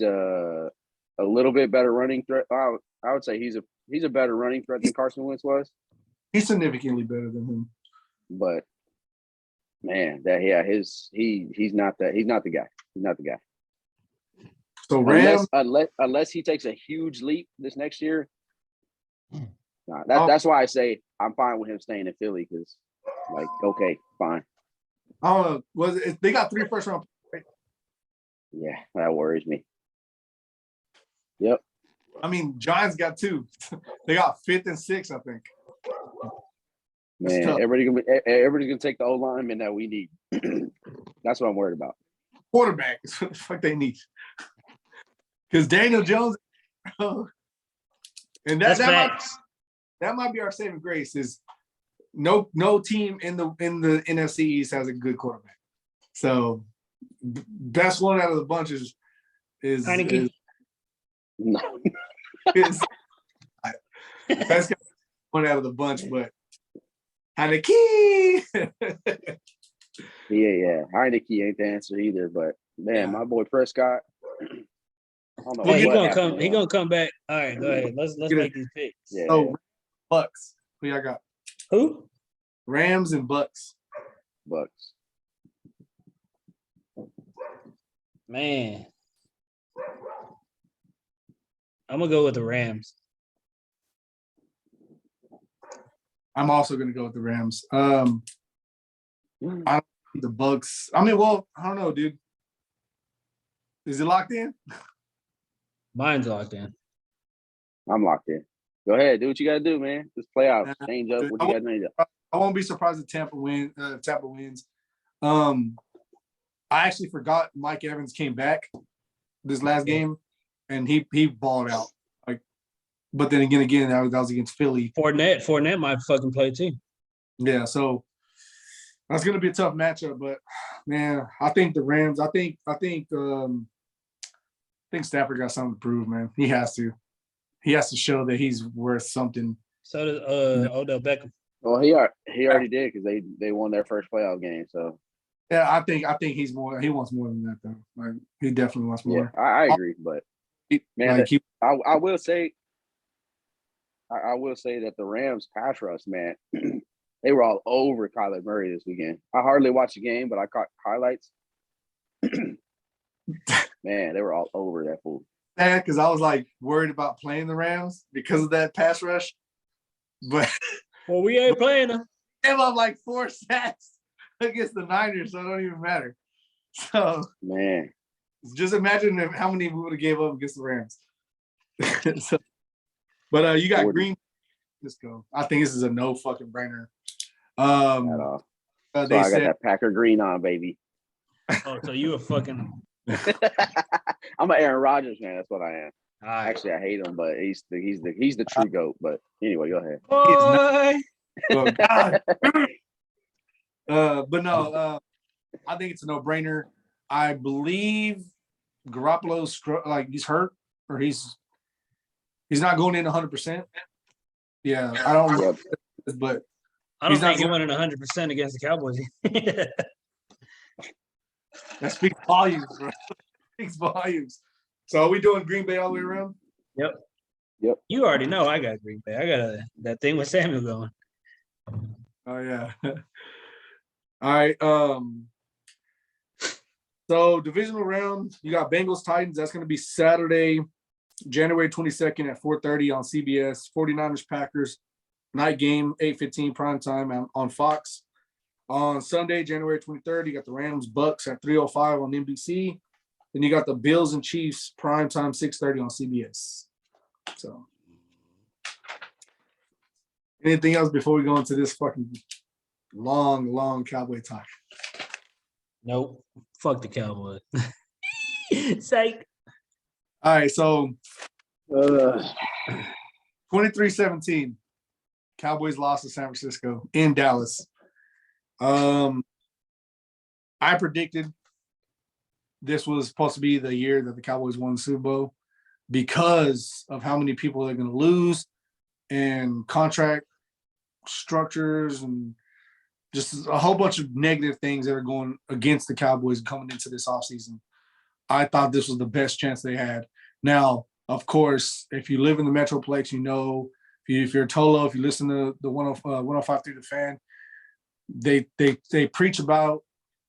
a little bit better running threat. I would say he's a better running threat than Carson Wentz was. He's significantly better than him. But man, he's not the guy. He's not the guy. So Rams, unless he takes a huge leap this next year, that's why I say I'm fine with him staying in Philly, because, like, okay, fine. I don't know. They got 3 first round picks? Yeah, that worries me. Yep. I mean, Giants got 2. They got 5th and 6th, I think. Man, everybody's gonna take the O lineman that we need. That's what I'm worried about. Quarterback is what the fuck they need. Because Daniel Jones, and that might be our saving grace, is no team in the NFC East has a good quarterback. So best one out of the bunch is no. Best one out of the bunch, but Heineke. yeah. Heineke ain't the answer either, but man, my boy Prescott. I don't know. He gonna come back. All right, go ahead. Let's make these picks. Yeah. So Bucks. Who y'all got? Who? Rams and Bucks. Bucks. Man, I'm gonna go with the Rams. I'm also gonna go with the Rams. I don't think the Bucks. I mean, well, I don't know, dude. Is it locked in? Mine's locked in. I'm locked in. Go ahead, do what you gotta do, man. Just play out, change up what you gotta change up. I won't be surprised if Tampa wins. I actually forgot Mike Evans came back this last game, and he balled out. Like, but then again, that was against Philly. Fournette might fucking play too. Yeah, so that's gonna be a tough matchup. But man, I think the Rams. I think Stafford got something to prove, man. He has to. He has to show that he's worth something. So does Odell Beckham. Well, he already did, because they won their first playoff game. So yeah, I think he's more. He wants more than that, though. Like, he definitely wants more. Yeah, I agree, but man, I will say that the Rams pass rush, man, They were all over Kyler Murray this weekend. I hardly watched the game, but I caught highlights. Man, they were all over that fool. Yeah, because I was like worried about playing the Rams because of that pass rush. But well, we ain't playing them. Gave up like 4 sacks against the Niners, so it don't even matter. So man, just imagine how many we would have gave up against the Rams. So, but you got 40. Green. Let's go. I think this is a no fucking brainer. At all. So They I said, got that Packer green on, baby. Oh, so you a fucking. I'm an Aaron Rodgers fan. That's what I am. All right. Actually, I hate him, but he's the true GOAT. But anyway, go ahead. Boy. oh, God. But no, I think it's a no-brainer. I believe Garoppolo's like he's hurt or he's not going in 100%. Yeah, I don't. Yep. But I don't think he went in 100% against the Cowboys. that speaks volumes, bro. Speaks volumes. So are we doing Green Bay all the way around? Yep. Yep. You already know I got Green Bay. I got that thing with Samuel going. Oh yeah. All right. So divisional round, you got Bengals Titans. That's going to be Saturday, January 22nd at 4:30 on CBS. 49ers Packers night game, 8:15 prime time on Fox. On Sunday, January 23rd, you got the Rams Bucks at 3:05 on NBC. Then you got the Bills and Chiefs prime time 6:30 on CBS. So anything else before we go into this fucking long Cowboy talk? Nope. Fuck the Cowboys. Psych. All right, so 23-17. Cowboys lost to San Francisco in Dallas. I predicted this was supposed to be the year that the Cowboys won the Super Bowl because of how many people they're going to lose and contract structures and just a whole bunch of negative things that are going against the Cowboys coming into this offseason. I thought this was the best chance they had. Now, of course, if you live in the Metroplex, you know, if you're a Tolo, if you listen to the 105 through the Fan, they preach about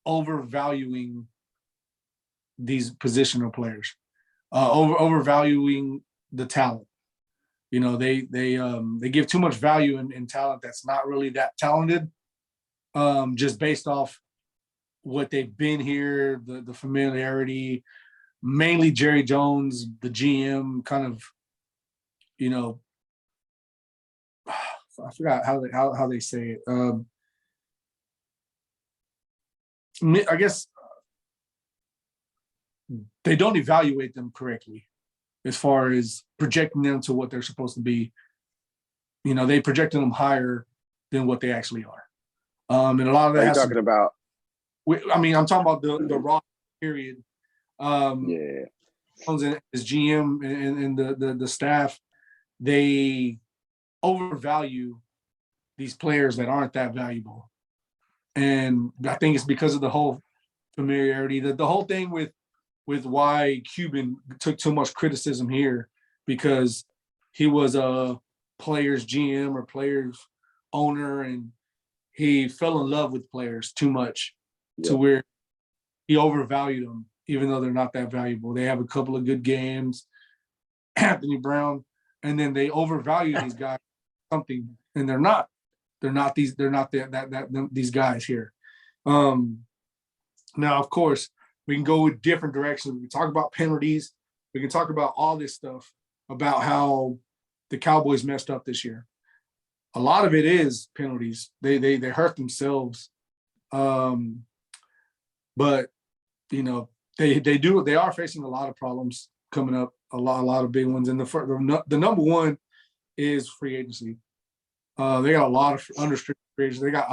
overvaluing these positional players, overvaluing the talent. You know, they give too much value in talent that's not really that talented, just based off what they've been here, the familiarity, mainly Jerry Jones, the GM, kind of, you know, I forgot how they say it. I guess they don't evaluate them correctly as far as projecting them to what they're supposed to be. You know, they projected them higher than what they actually are. And a lot of that. Are you talking about? I'm talking about the raw period. Yeah. His GM and the staff, they overvalue these players that aren't that valuable. And I think it's because of the whole familiarity, the whole thing with why Cuban took too much criticism here, because he was a player's GM or player's owner, and he fell in love with players too much to where he overvalued them, even though they're not that valuable. They have a couple of good games, Anthony Brown, and then they overvalue these guys something, and they're not these guys here. Now, of course, we can go with different directions. We can talk about penalties. We can talk about all this stuff about how the Cowboys messed up this year. A lot of it is penalties. They hurt themselves. But you know, they are facing a lot of problems coming up, a lot of big ones. And the number one is free agency. They got a lot of unrestricted free agents. They got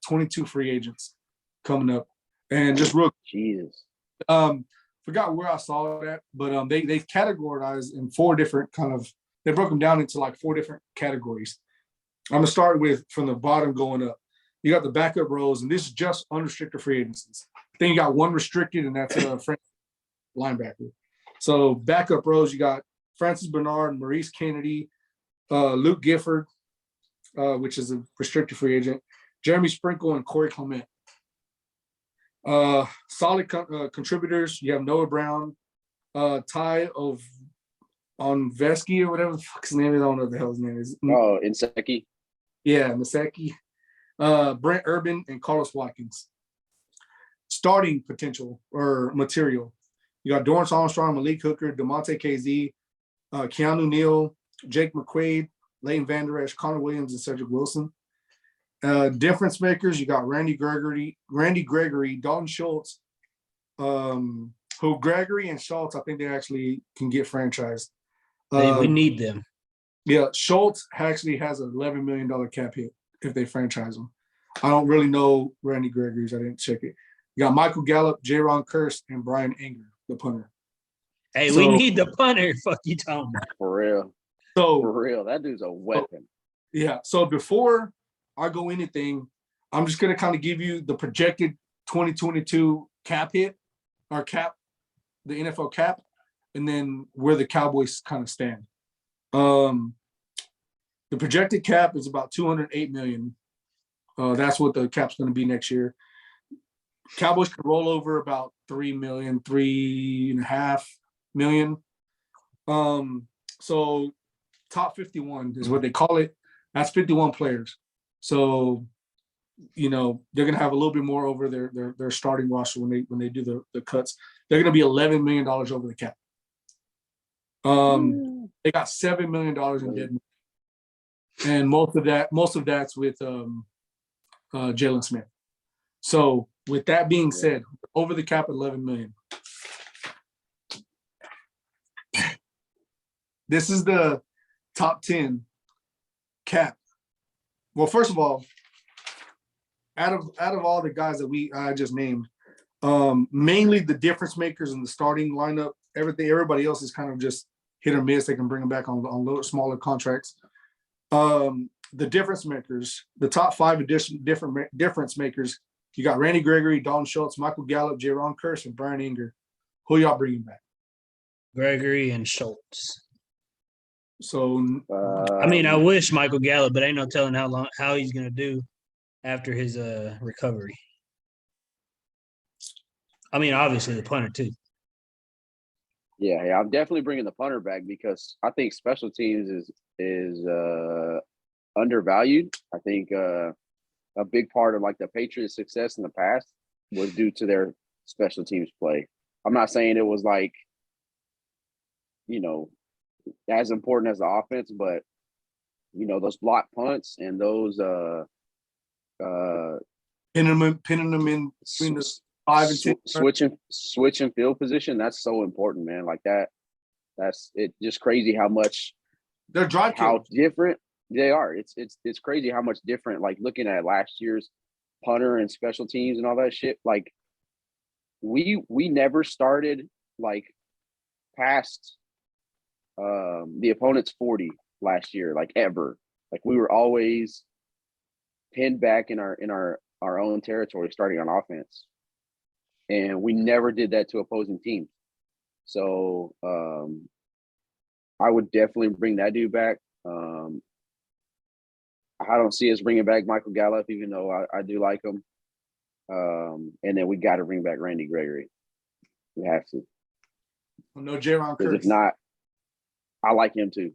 22 free agents coming up. And just real Jesus. Forgot where I saw that, but they categorized in 4 different they broke them down into like 4 different categories. I'm gonna start with from the bottom going up. You got the backup rows, and this is just unrestricted free agencies. Then you got 1 restricted, and that's a linebacker. So backup rows, you got Francis Bernard, Maurice Kennedy, Luke Gifford, which is a restricted free agent. Jeremy Sprinkle and Corey Clement. Solid contributors. You have Noah Brown, Ty of on Vesky or whatever the fuck his name is. I don't know what the hell his name is. Oh, Inseki. Yeah, Misaki. Brent Urban and Carlos Watkins. Starting potential or material. You got Dorrance Armstrong, Malik Hooker, DeMonte KZ, Keanu Neal, Jake McQuaid, Leighton Vander Esch, Connor Williams, and Cedric Wilson. Difference makers, you got Randy Gregory, Dalton Schultz, who Gregory and Schultz, I think they actually can get franchised. We need them. Yeah, Schultz actually has an $11 million cap hit if they franchise him. I don't really know Randy Gregory's. I didn't check it. You got Michael Gallup, J-Ron Curse, and Brian Anger, the punter. Hey, we need the punter. Fuck you, Tom. For real. So For real, that dude's a weapon. Yeah. So before I go anything, I'm just gonna kind of give you the projected 2022 cap hit or cap, the NFL cap, and then where the Cowboys kind of stand. The projected cap is about $208 million. That's what the cap's going to be next year. Cowboys could roll over about $3 million, $3.5 million. So top 51 is what they call it. That's 51 players. So, you know, they're going to have a little bit more over their starting roster when they do the cuts. They're going to be $11 million over the cap. They got $7 million in dead money. And most of that's with Jalen Smith. So with that being said, over the cap at $11 million. This is the top 10 cap. Well, first of all, out of all the guys that I just named, mainly the difference makers in the starting lineup, everybody else is kind of just hit or miss. They can bring them back on little smaller contracts. The difference makers, the top 5 difference makers, you got Randy Gregory, Dalton Schultz, Michael Gallup, J-Ron Curse, and Brian Anger. Who y'all bringing back? Gregory and Schultz. So I mean, I wish Michael Gallup, but ain't no telling how he's gonna do after his recovery. I mean, obviously the punter too. Yeah, I'm definitely bringing the punter back because I think special teams is undervalued. I think a big part of like the Patriots' success in the past was due to their special teams play. I'm not saying it was like, you know, as important as the offense, but you know, those block punts and those pinning them in between the 5 and 10. Switching field position, that's so important, man. Like that's it. Just crazy how much they're drive how different they are. It's crazy how much different. Like looking at last year's punter and special teams and all that shit. Like we never started like past the opponent's 40 last year, like ever. Like we were always pinned back in our own territory starting on offense. And we never did that to opposing teams. So I would definitely bring that dude back. I don't see us bringing back Michael Gallup, even though I do like him. And then we got to bring back Randy Gregory. We have to. Well, no J-Ron Curse. If not, I like him too.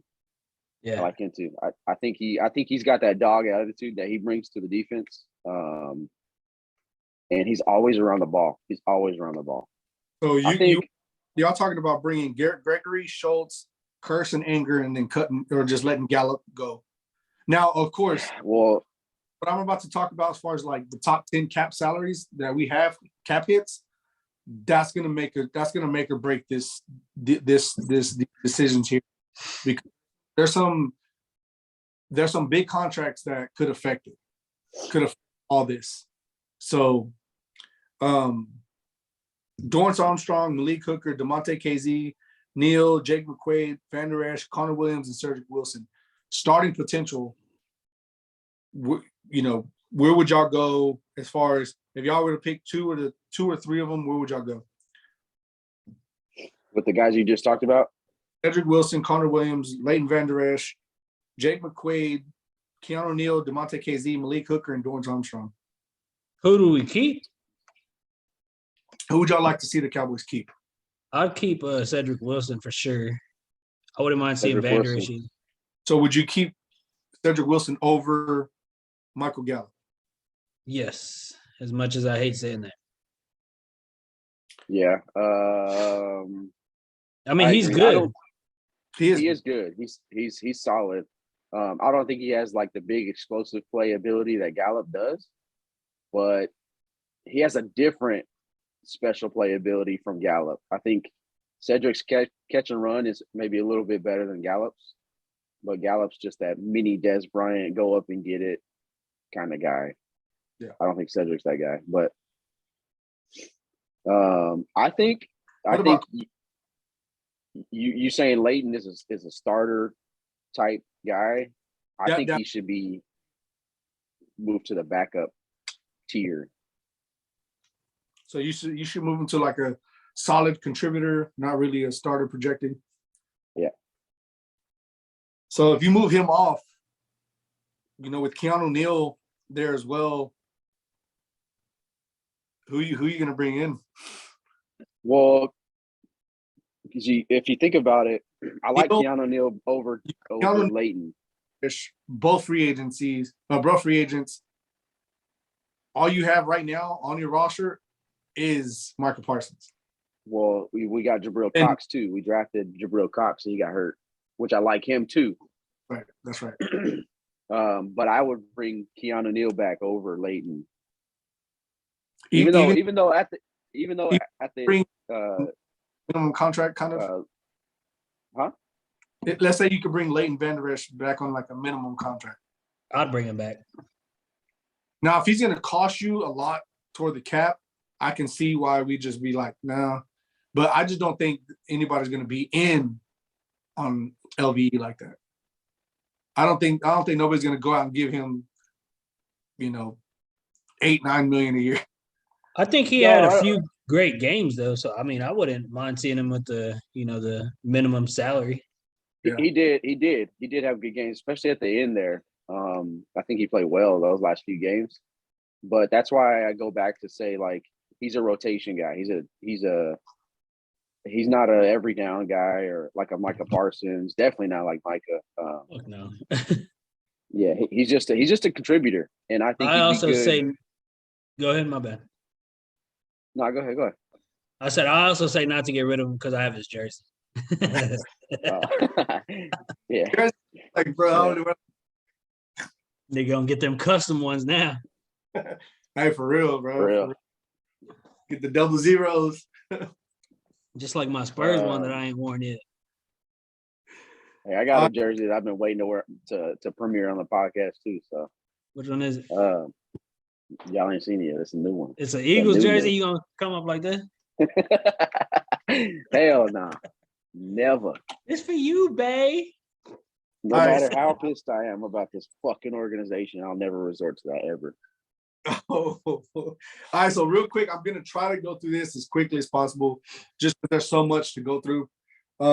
Yeah, I like him too. I think he's got that dog attitude that he brings to the defense. And he's always around the ball. He's always around the ball. So y'all talking about bringing Garrett Gregory, Schultz, Curse, and Anger, and then cutting or just letting Gallup go. Now, of course, well, what I'm about to talk about as far as like the top 10 cap salaries that we have, cap hits, that's gonna make or break this decisions here, because there's some big contracts that could affect all this. So Dorrance Armstrong, Malik Hooker, DeMonte KZ, Neal, Jake McQuaid, Vander Esch, Connor Williams, and Cedric Wilson. Starting potential, you know, where would y'all go as far as if y'all were to pick two or three of them, where would y'all go? With the guys you just talked about? Cedric Wilson, Connor Williams, Leighton Vander Esch, Jake McQuaid, Keanu Neal, DeMonte KZ, Malik Hooker, and Dorrance Armstrong. Who do we keep? Who would y'all like to see the Cowboys keep? I'd keep Cedric Wilson for sure. I wouldn't mind seeing Cedric Van Der Wilson. Esch. So would you keep Cedric Wilson over Michael Gallup? Yes, as much as I hate saying that. Yeah. I mean, he's agree. good. He is good. He's solid. I don't think he has like the big explosive play ability that Gallup does, but he has a different special play ability from Gallup. I think Cedric's catch and run is maybe a little bit better than Gallup's, but Gallup's just that mini Des Bryant, go up and get it kind of guy. Yeah. I don't think Cedric's that guy, but I think you saying Leighton is a starter type guy. I think he should be moved to the backup tier. So you should move him to like a solid contributor, not really a starter projecting. Yeah. So if you move him off, with Keanu Neal there as well, who you gonna bring in? Well, if you think about it, I like Keanu Neal over Leighton. Both free agents. All you have right now on your roster is Michael Parsons. Well, we got Jabril Cox too. We drafted Jabril Cox and he got hurt, which I like him too. Right, that's right. But I would bring Keanu Neal back over Leighton. Even Even though at the minimum contract kind of. Let's say you could bring Leighton Van Der Esch back on like a minimum contract. I'd bring him back. Now, if he's going to cost you a lot toward the cap, I can see why we just be like, nah. But I just don't think anybody's going to be in on LVE like that. I don't think nobody's going to go out and give him, $8-9 million a year. I think he had a few great games though, so I mean, I wouldn't mind seeing him with the minimum salary. Yeah. He did have good games, especially at the end there. I think he played well those last few games, but that's why I go back to say like he's a rotation guy. He's not a every down guy or like a Micah Parsons. Definitely not like Micah. No. Yeah, he's just a contributor, and I think I also say, go ahead, my bad. No, go ahead. I said I also say not to get rid of him because I have his jersey. Yeah, like bro, they're gonna get them custom ones now. Hey, for real, bro. For real. Get the double zeros. Just like my Spurs one that I ain't worn yet. Hey, I got a jersey that I've been waiting to premiere on the podcast too. So which one is it? Y'all ain't seen it yet. It's a new one. It's an Eagles jersey. You gonna come up like that? Hell no. Never. It's for you, babe. No matter how pissed I am about this fucking organization, I'll never resort to that ever. Oh. All right, so real quick, I'm gonna try to go through this as quickly as possible, just because there's so much to go through. But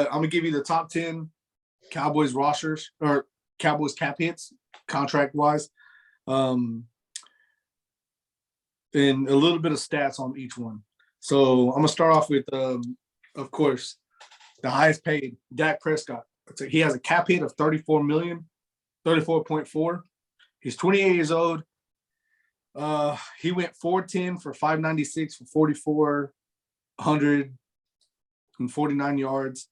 I'm gonna give you the top 10 Cowboys rosters or Cowboys cap hits contract wise, and a little bit of stats on each one. So I'm gonna start off with, of course, the highest paid, Dak Prescott. He has a cap hit of $34 million, 34.4. He's 28 years old. He went 4-10 for 596 for 4,449 yards.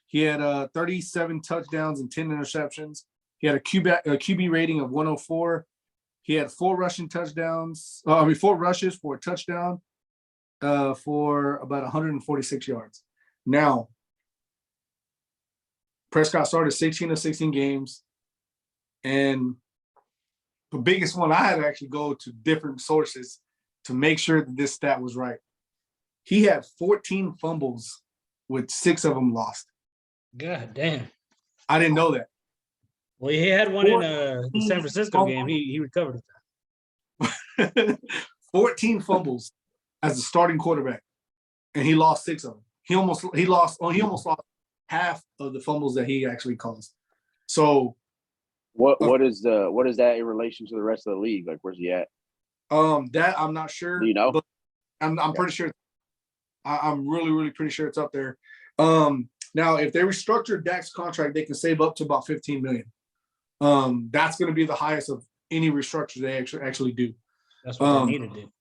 He had 37 touchdowns and 10 interceptions. He had a QB rating of 104. He had 4 rushes for a touchdown for about 146 yards. Now, Prescott started 16 of 16 games, and the biggest one, I had to actually go to different sources to make sure that this stat was right. He had 14 fumbles with 6 of them lost. God damn. I didn't know that. Well, he had one in the San Francisco game. He recovered it. 14 fumbles as a starting quarterback, and he lost 6 of them. He almost lost half of the fumbles that he actually caused. So what is that in relation to the rest of the league? Like, where's he at? that I'm not sure. Do you know? But I'm pretty sure. I'm really pretty sure it's up there. Now, if they restructure Dak's contract, they can save up to about $15 million. That's going to be the highest of any restructure they actually do. That's what they need to do.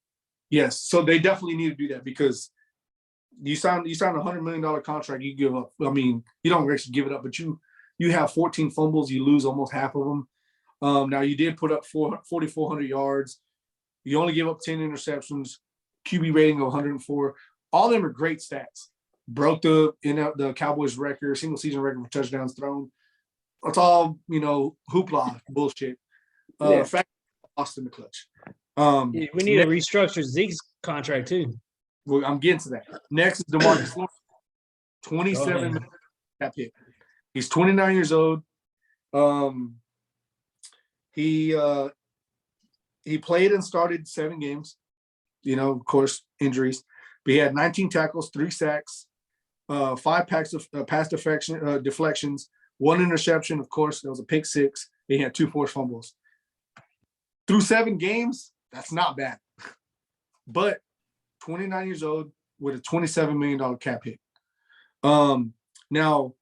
Yes, so they definitely need to do that because you sign a $100 million contract, you give up. I mean, you don't actually give it up, but you have 14 fumbles, you lose almost half of them. Now you did put up 4,400 yards. You only give up 10 interceptions, QB rating of 104. All of them are great stats. Broke the Cowboys record, single season record for touchdowns thrown. It's all, hoopla bullshit. Fact, lost in the clutch. We need to restructure Zeke's contract too. Well, I'm getting to that. Next is DeMarcus Lawrence, 27 cap hit. He's 29 years old. He played and started 7 games. Of course, injuries. But he had 19 tackles, 3 sacks, 5 pass deflections, 1 interception. Of course, there was a pick 6. He had 2 forced fumbles. Through 7 games, that's not bad. But 29 years old with a $27 million cap hit. Now,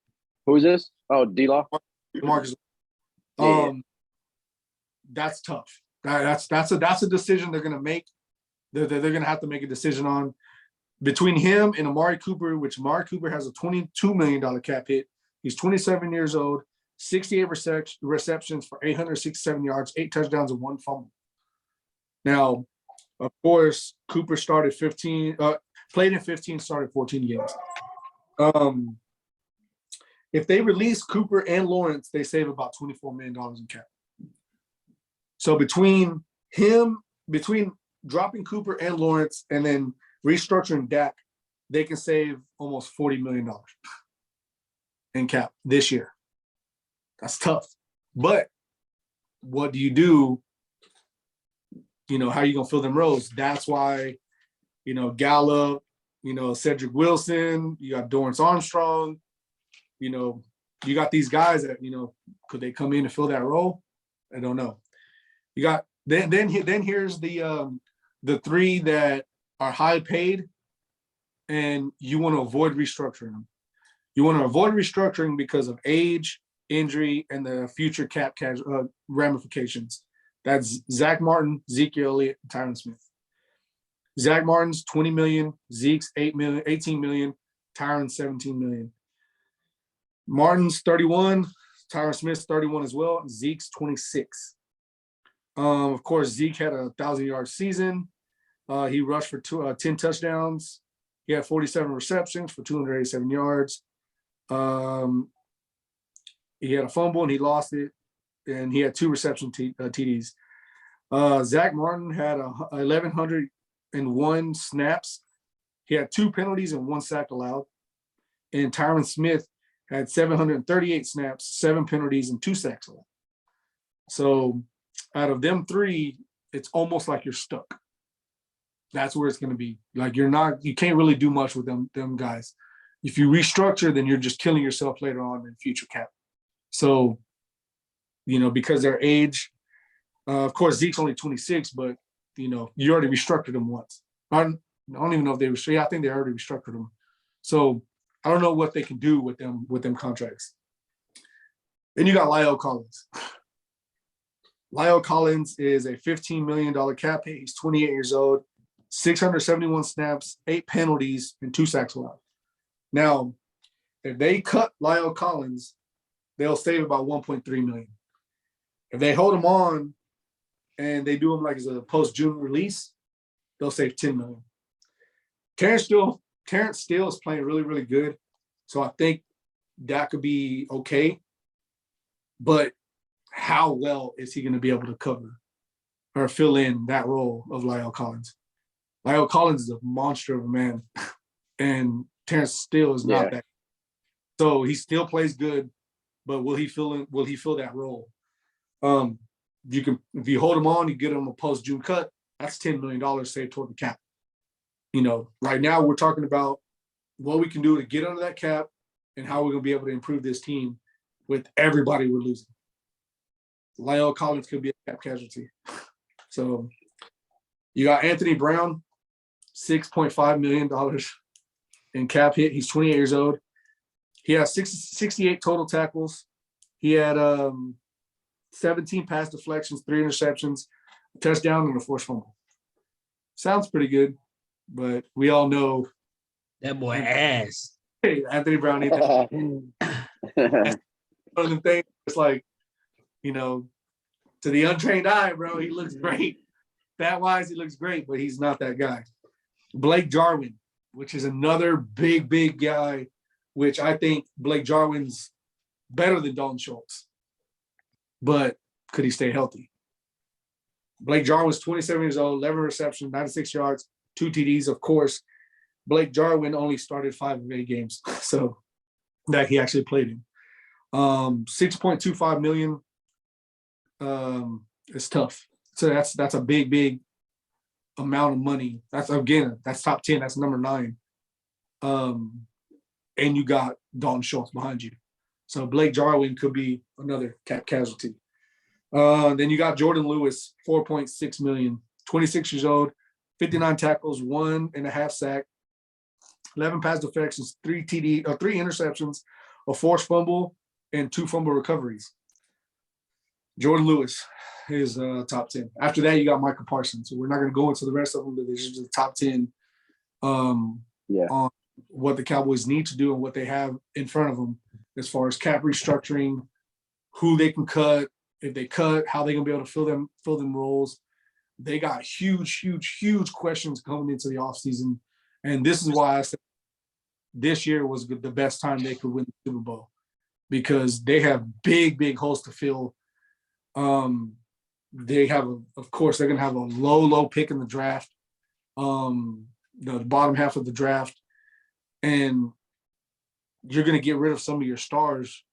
who is this? Oh, D-Law. Marcus. That's tough. That's a decision they're gonna make. They're gonna have to make a decision on between him and Amari Cooper, which Amari Cooper has a $22 million cap hit. He's 27 years old, 68 receptions for 867 yards, 8 touchdowns, and 1 fumble. Now, of course, Cooper started 15, played in 15, started 14 games. If they release Cooper and Lawrence, they save about $24 million in cap. So between dropping Cooper and Lawrence and then restructuring Dak, they can save almost $40 million in cap this year. That's tough. But what do you do? How are you going to fill them roles? That's why, Gallup, Cedric Wilson, you got Dorrance Armstrong, you got these guys that, could they come in and fill that role? I don't know. You got then here's the 3 that are high paid and you want to avoid restructuring them. You want to avoid restructuring because of age, injury, and the future cap ramifications. That's Zach Martin, Zeke Elliott, and Tyron Smith. Zach Martin's $20 million, Zeke's $18 million, Tyron's $17 million. Martin's 31, Tyron Smith's 31 as well, and Zeke's 26. Of course, Zeke had a 1,000-yard season. He rushed for 10 touchdowns. He had 47 receptions for 287 yards. He had a fumble and he lost it, and he had 2 reception TDs. Zach Martin had 1,101 snaps. He had 2 penalties and 1 sack allowed. And Tyron Smith had 738 snaps, 7 penalties, and 2 sacks allowed. So out of them 3, it's almost like you're stuck. That's where it's going to be. Like you can't really do much with them guys. If you restructure, then you're just killing yourself later on in future cap. So, because their age, of course, Zeke's only 26, but, you already restructured them once. I don't even know if they were, I think they already restructured them. So I don't know what they can do with them contracts. Then you got La'el Collins. La'el Collins is a $15 million cap hit. He's 28 years old, 671 snaps, 8 penalties, and 2 sacks allowed. Now, if they cut La'el Collins, they'll save about $1.3 million. If they hold him on and they do him like as a post-June release, they'll save $10 million. Terrence Steele is playing really, really good. So I think that could be okay. But how well is he going to be able to cover or fill in that role of La'el Collins? La'el Collins is a monster of a man, and Terrence Steele is not that. So he still plays good, but will he fill that role? If you hold him on, you get him a post-June cut, that's $10 million saved toward the cap. Right now we're talking about what we can do to get under that cap and how we're going to be able to improve this team with everybody we're losing. Lyle Collins could be a cap casualty. So you got Anthony Brown, $6.5 million in cap hit. He's 28 years old. He has 68 total tackles. He had 17 pass deflections, 3 interceptions, a touchdown, and a forced fumble. Sounds pretty good, but we all know that boy ass. Hey, Anthony Brown ain't that. One of the things, it's like, you know, to the untrained eye, bro, he looks great. Stat-wise, he looks great, but he's not that guy. Blake Jarwin, which is another big guy, which I think Blake Jarwin's better than Dalton Schultz. But could he stay healthy? Blake Jarwin's 27 years old, 11 receptions, 96 yards, 2 TDs, of course. Blake Jarwin only started 5 of 8 games, so that he actually played in. $6.25 million. It's tough. So that's a big amount of money. That's top 10. That's number 9. And you got Dalton Schultz behind you. So Blake Jarwin could be another cap casualty. Then you got Jordan Lewis, $4.6 million, 26 years old, 59 tackles, 1.5 sack, 11 pass deflections, 3 interceptions, a forced fumble, and 2 fumble recoveries. Jordan Lewis is top 10. After that, you got Michael Parsons. So we're not going to go into the rest of them, but this is the top 10 on what the Cowboys need to do and what they have in front of them as far as cap restructuring, who they can cut, if they cut, how they're going to be able to fill them roles. They got huge questions coming into the offseason. And this is why I said this year was the best time they could win the Super Bowl, because they have big holes to fill. They have, of course, they're going to have a low pick in the draft, the bottom half of the draft. And you're going to get rid of some of your stars,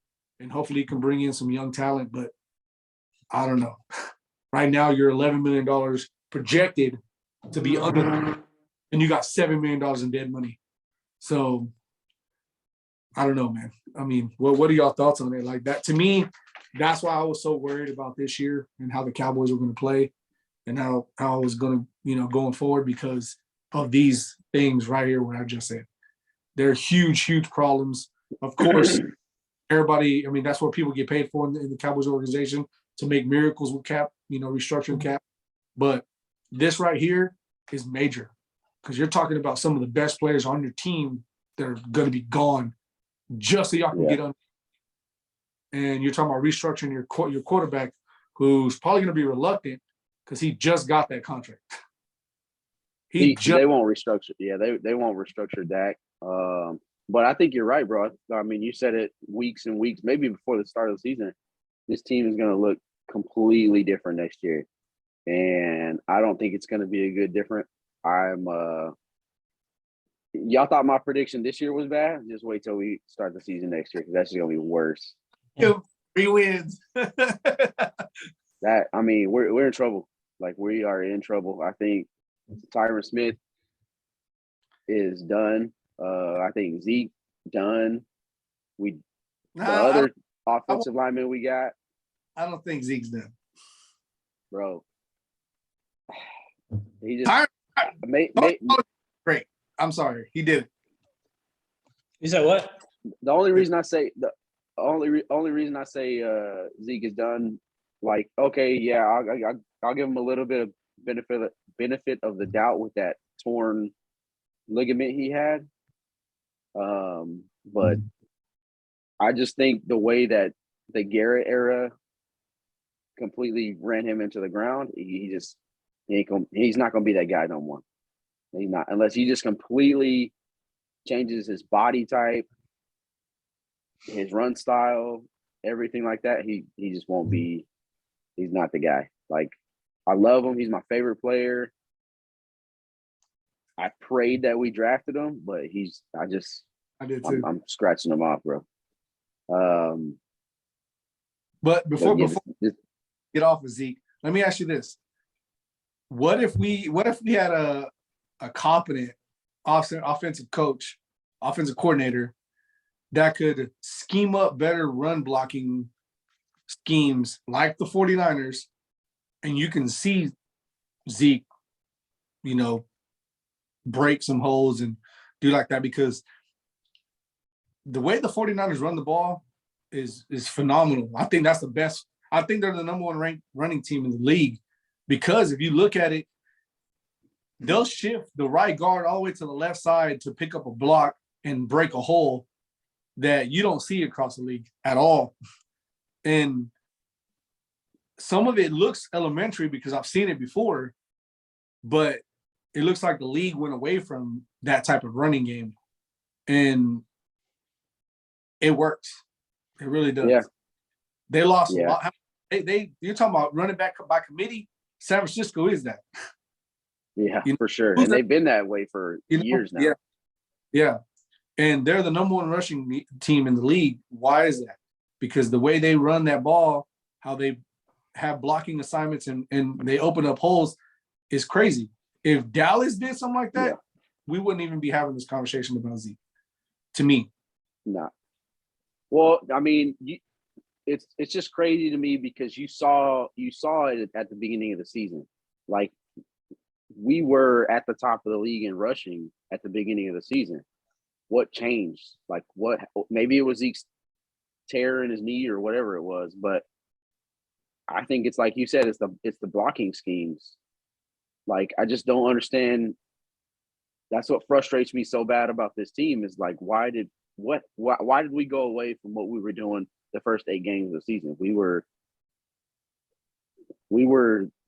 and hopefully you can bring in some young talent. But I don't know. Right now, you're $11 million projected to be under, and you got $7 million in dead money. So I don't know, man. I mean, what are y'all thoughts on it? Like that, to me, that's why I was so worried about this year and how the Cowboys were going to play and how I was going to, going forward, because of these things right here, what I just said. They're huge problems. Of course, everybody, I mean, that's what people get paid for in the Cowboys organization, to make miracles with cap, restructuring cap. But this right here is major, because you're talking about some of the best players on your team that are going to be gone just so y'all can get on. And you're talking about restructuring your quarterback, who's probably going to be reluctant because he just got that contract. They won't restructure. Yeah, they won't restructure Dak. But I think you're right, bro. I mean, you said it weeks and weeks, maybe before the start of the season. This team is going to look completely different next year, and I don't think it's going to be a good different. Y'all thought my prediction this year was bad? Just wait till we start the season next year, because that's just going to be worse. 3 wins. We're in trouble. Like, we are in trouble. I think Tyron Smith is done. I think Zeke done. Other offensive lineman we got. I don't think Zeke's done, bro. He just great. I'm sorry, he did it. You said what? The only reason I say Zeke is done, like, okay, yeah, I'll give him a little bit of benefit of the doubt with that torn ligament he had. But I just think the way that the Garrett era completely ran him into the ground, he's not gonna be that guy no more. He's not, unless he just completely changes his body type, his run style, everything like that. He just won't be. He's not the guy. Like, I love him. He's my favorite player. I prayed that we drafted him, but I did too. I'm scratching him off, bro. But before get off of Zeke, let me ask you this: What if we had a competent offensive coach, offensive coordinator that could scheme up better run blocking schemes like the 49ers, and you can see Zeke, break some holes and do like that, because the way the 49ers run the ball is phenomenal. I think that's the best. I think they're the number one ranked running team in the league, because if you look at it, they'll shift the right guard all the way to the left side to pick up a block and break a hole that you don't see across the league at all. And some of it looks elementary because I've seen it before, but it looks like the league went away from that type of running game. And it works. It really does. Yeah. They lost a lot. You're talking about running back by committee. San Francisco is that. Yeah, for sure. And they've been that way for years now. Yeah. And they're the number one rushing team in the league. Why is that? Because the way they run that ball, how they have blocking assignments and they open up holes is crazy. If Dallas did something like that, we wouldn't even be having this conversation about Zeke, to me. No. Well, I mean, it's just crazy to me because you saw it at the beginning of the season. Like, we were at the top of the league in rushing at the beginning of the season. What changed? Like, what? Maybe it was Zeke's tear in his knee or whatever it was, but I think it's like you said, it's the blocking schemes. Like, I just don't understand. That's what frustrates me so bad about this team is like, why did we go away from what we were doing the first 8 games of the season? We were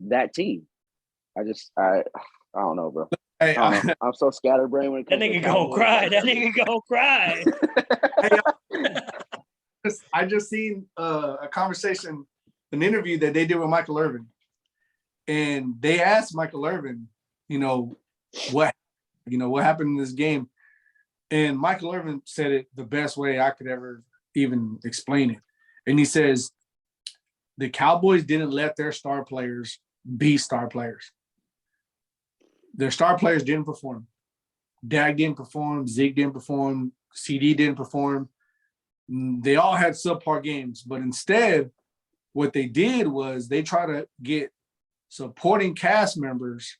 that team. I don't know, bro. Hey, I'm so scatterbrained when it comes That to nigga go cry. That nigga go cry. I just seen a conversation, an interview that they did with Michael Irvin, and they asked Michael Irvin, what happened in this game, and Michael Irvin said it the best way I could ever even explain it, and he says the Cowboys didn't let their star players be star players. Their star players didn't perform. Dak didn't perform. Zeke didn't perform. CD didn't perform. They all had subpar games, but instead, what they did was they try to get supporting cast members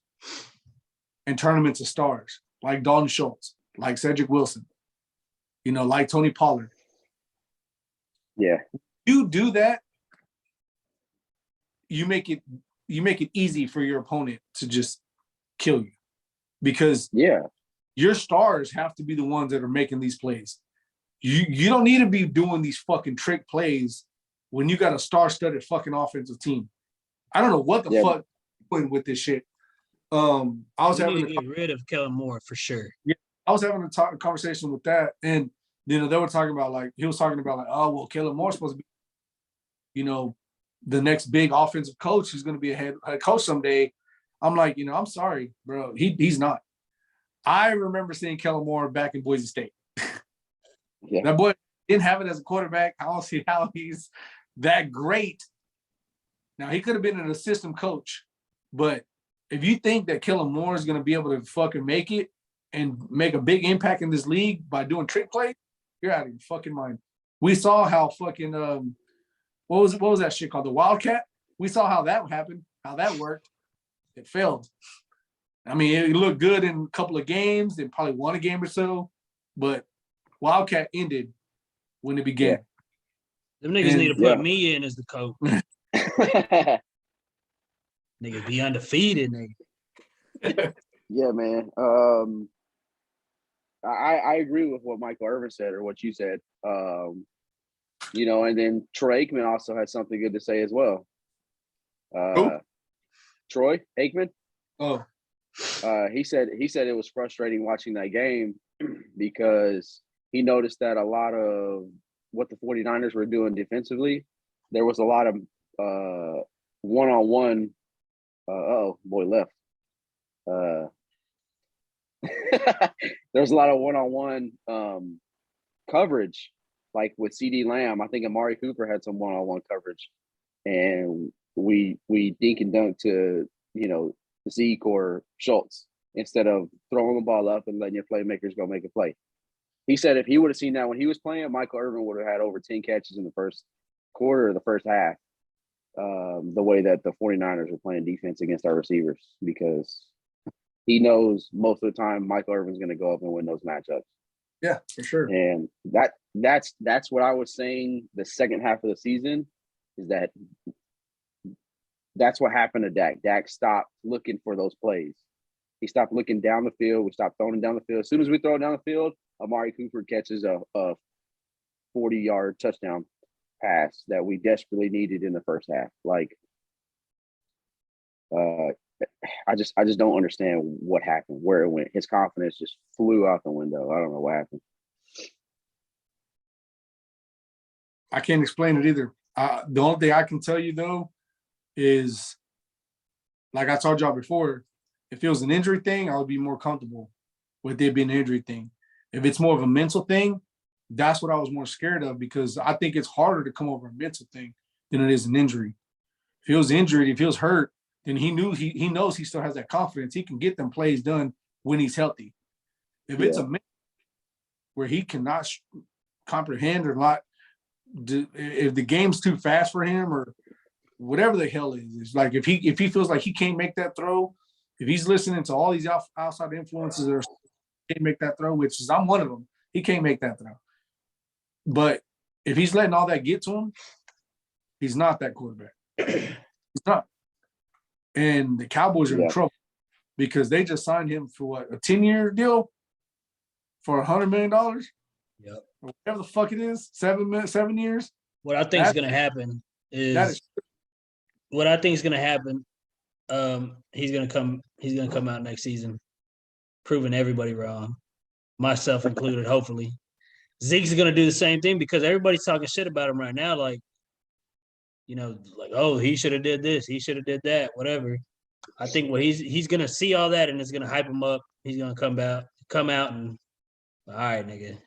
and turn them into stars, like Dalton Schultz, like Cedric Wilson, like Tony Pollard. Yeah. You do that, you make it easy for your opponent to just kill you, because your stars have to be the ones that are making these plays. You don't need to be doing these fucking trick plays when you got a star-studded fucking offensive team. I don't know what the fuck doing with this shit. I was having to get rid of Kellen Moore for sure. Yeah, I was having a conversation with that, and they were talking about he was talking about oh well, Kellen Moore's supposed to be, the next big offensive coach who's going to be a head coach someday. I'm like, I'm sorry, bro. He's not. I remember seeing Kellen Moore back in Boise State. Yeah. That boy didn't have it as a quarterback. I don't see how he's that great. Now, he could have been an assistant coach, but if you think that Kellen Moore is going to be able to fucking make it and make a big impact in this league by doing trick play, you're out of your fucking mind. We saw how fucking what was that shit called? The Wildcat? We saw how that happened, how that worked. It failed. I mean, it looked good in a couple of games. They probably won a game or so, but Wildcat ended when it began. Yeah. Them niggas need to put me in as the coach. Niggas be undefeated, nigga. Yeah, man. I agree with what Michael Irvin said or what you said. And then Troy Aikman also had something good to say as well. Who? Troy Aikman. Oh. He said it was frustrating watching that game because he noticed that a lot of what the 49ers were doing defensively, there was a lot of one-on-one. Boy left. There's a lot of one-on-one coverage, like with CD Lamb. I think Amari Cooper had some one-on-one coverage, and we dink and dunk to Zeke or Schultz instead of throwing the ball up and letting your playmakers go make a play. He said if he would have seen that when he was playing, Michael Irvin would have had over 10 catches in the first quarter or the first half. The way that the 49ers were playing defense against our receivers, because he knows most of the time Michael Irvin's going to go up and win those matchups. Yeah, for sure. And that's what I was saying the second half of the season is that's what happened to Dak. Dak stopped looking for those plays. He stopped looking down the field. We stopped throwing it down the field. As soon as we throw it down the field, Amari Cooper catches a 40-yard touchdown pass that we desperately needed in the first half. Like, I just don't understand what happened, where it went. His confidence just flew out the window. I don't know what happened. I can't explain it either. The only thing I can tell you though is, like I told y'all before, if it was an injury thing, I would be more comfortable with it being an injury thing. If it's more of a mental thing, that's what I was more scared of, because I think it's harder to come over a mental thing than it is an injury. If he was injured, if he was hurt, then he knows he still has that confidence. He can get them plays done when he's healthy. If it's a mental where he cannot comprehend or not, if the game's too fast for him or whatever the hell it is, like if he feels like he can't make that throw, if he's listening to all these outside influences or can't make that throw, which is I'm one of them, he can't make that throw. But if he's letting all that get to him, he's not that quarterback. He's not. And the Cowboys are in trouble because they just signed him for what, a 10-year deal for $100 million? Yep. Or whatever the fuck it is, 7 years. What I think is going to happen is what I think is going to happen. He's going to come out next season, proving everybody wrong, myself included. Hopefully, Zeke's going to do the same thing because everybody's talking shit about him right now. Like, like, oh, he should have did this, he should have did that, whatever. I think he's going to see all that and it's going to hype him up. He's going to come out and, all right, nigga.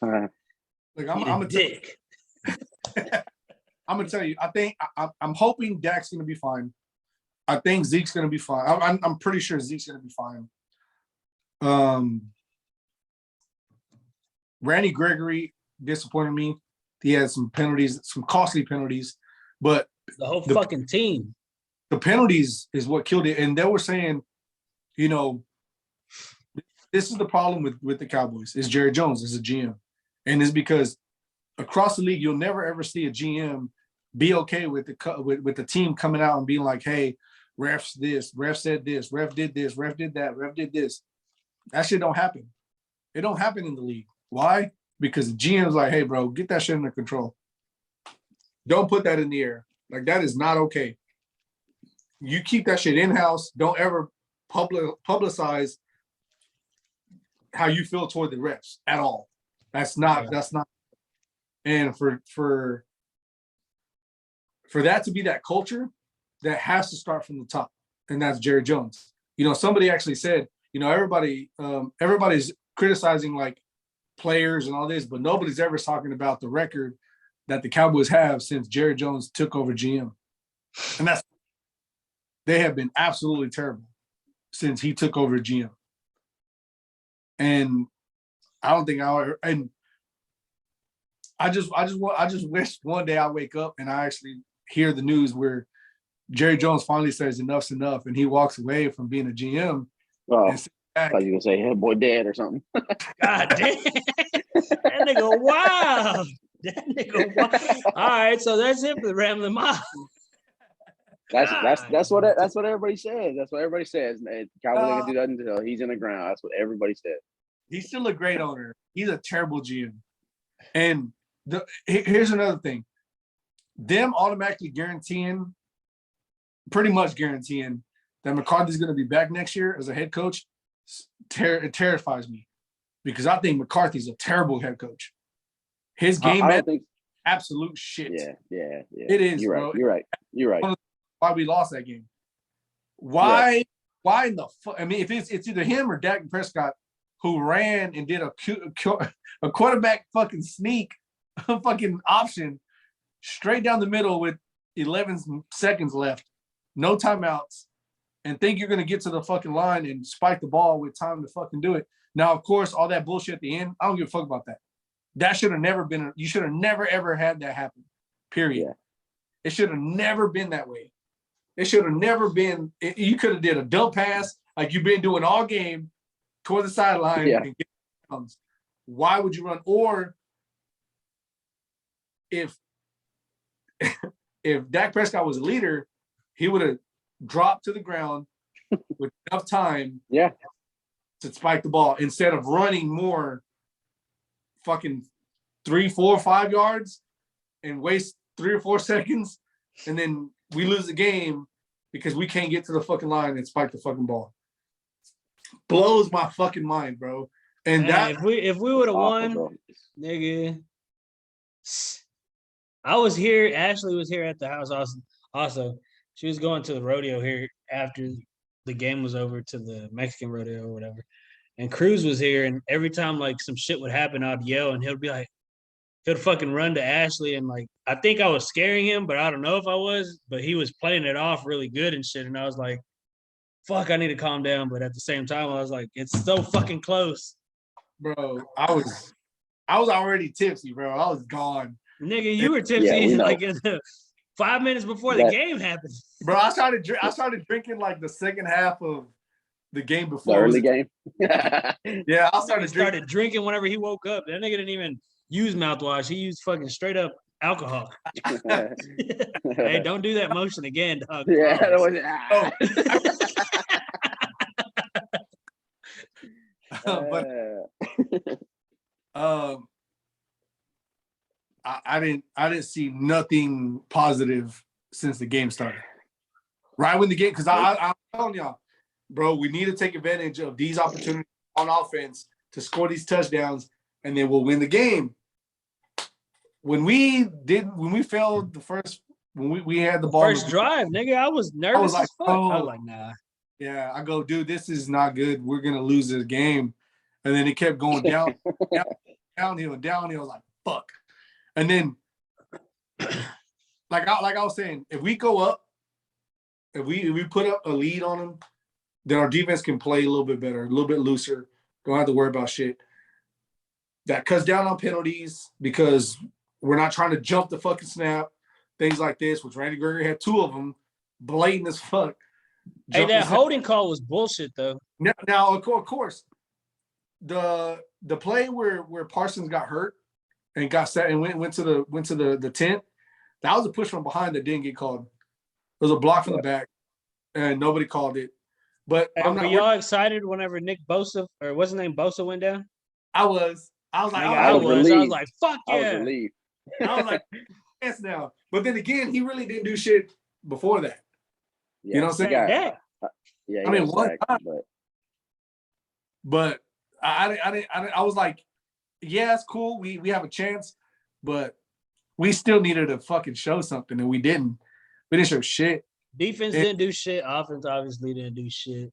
Like I'm a dick. I'm gonna tell you. I think I'm hoping Dak's gonna be fine. I think Zeke's gonna be fine. I'm pretty sure Zeke's gonna be fine. Randy Gregory disappointed me. He had some penalties, some costly penalties, but the whole fucking team. The penalties is what killed it. And they were saying, this is the problem with the Cowboys. Is Jerry Jones is a GM, and it's because across the league you'll never ever see a GM be okay with the team coming out and being like, hey, refs this, ref said this, ref did this, ref did that, ref did this. That shit don't happen. It don't happen in the league. Why? Because the GM's like, hey, bro, get that shit under control. Don't put that in the air. Like, that is not okay. You keep that shit in-house. Don't ever publicize how you feel toward the refs at all. That's not. And for that to be that culture, that has to start from the top, and that's Jerry Jones. Somebody actually said, everybody's criticizing like players and all this, but nobody's ever talking about the record that the Cowboys have since Jerry Jones took over GM, and they have been absolutely terrible since he took over GM. And I don't think I just wish one day I wake up and I actually hear the news where Jerry Jones finally says enough's enough and he walks away from being a GM. Oh, I thought you were gonna say, hey, boy, dad or something. God damn. That nigga, wow. That nigga, wow. All right, so that's it for the Ramblin Mob. That's what everybody says. That's what everybody says. Cowboys ain't gonna do that until he's in the ground. That's what everybody said. He's still a great owner. He's a terrible GM. And here's another thing. Them automatically pretty much guaranteeing that McCarthy's going to be back next year as a head coach, it terrifies me, because I think McCarthy's a terrible head coach. His game absolute shit. Yeah. It is, You're bro. You're right. Why we lost that game? Why in the fuck? I mean, if it's either him or Dak Prescott who ran and did a quarterback fucking sneak, fucking option straight down the middle with 11 seconds left, no timeouts, and think you're going to get to the fucking line and spike the ball with time to fucking do it. Now, of course, all that bullshit at the end, I don't give a fuck about that. That should have never been. You should have never ever had that happen. Period. Yeah. It should have never been that way. It should have never been. You could have did a dump pass like you've been doing all game toward the sideline. Yeah. And get comes. Why would you run? Or if Dak Prescott was a leader, he would have dropped to the ground with enough time to spike the ball instead of running more fucking 3, 4, 5 yards and waste 3 or 4 seconds, and then we lose the game because we can't get to the fucking line and spike the fucking ball. Blows my fucking mind, bro. And Man, that if we would have won, bro. nigga. I was here. Ashley was here at the house also. She was going to the rodeo here after the game was over, to the Mexican rodeo or whatever. And Cruz was here, and every time like some shit would happen, I'd yell, and he'd be like, he'd fucking run to Ashley, and like I think I was scaring him, but I don't know if I was. But he was playing it off really good and shit, and I was like, "Fuck, I need to calm down." But at the same time, I was like, "It's so fucking close." bro, I was already tipsy, bro. I was gone. Nigga, you were tipsy like 5 minutes before the game happened. Bro, I started drinking like the second half of the game The before. early game. Yeah, I started drinking whenever he woke up. That nigga didn't even use mouthwash. He used fucking straight up alcohol. Hey, don't do that motion again, dog. Yeah, but I didn't see nothing positive since the game started. Right when the game, because I'm telling y'all, bro, we need to take advantage of these opportunities on offense to score these touchdowns, and then we'll win the game. When we failed the first, when we had the ball first drive, nigga, I was nervous. I was like, as fuck. I was like, nah. Yeah, I go, dude, this is not good. We're gonna lose this game. And then it kept going down, downhill. I was like, fuck. And then, like I was saying, if we go up, if we put up a lead on them, then our defense can play a little bit better, a little bit looser. Don't have to worry about shit. That cuts down on penalties because we're not trying to jump the fucking snap, things like this, which Randy Gregory had 2 of them, blatant as fuck. Hey, that holding call was bullshit, though. Now of course, the play where Parsons got hurt and got set and went to the tent, that was a push from behind that didn't get called. It was a block from the back, and nobody called it. But hey, were y'all excited whenever Nick Bosa, or what's his name, Bosa, went down? I was like, I was like, fuck yeah. I was relieved. I was like, yes now. But then again, he really didn't do shit before that. Yeah, you know what I'm saying? Yeah, I mean, one time, but I was like, yeah, it's cool. We have a chance, but we still needed to fucking show something, and we didn't. We didn't show shit. Defense didn't do shit. Offense obviously didn't do shit.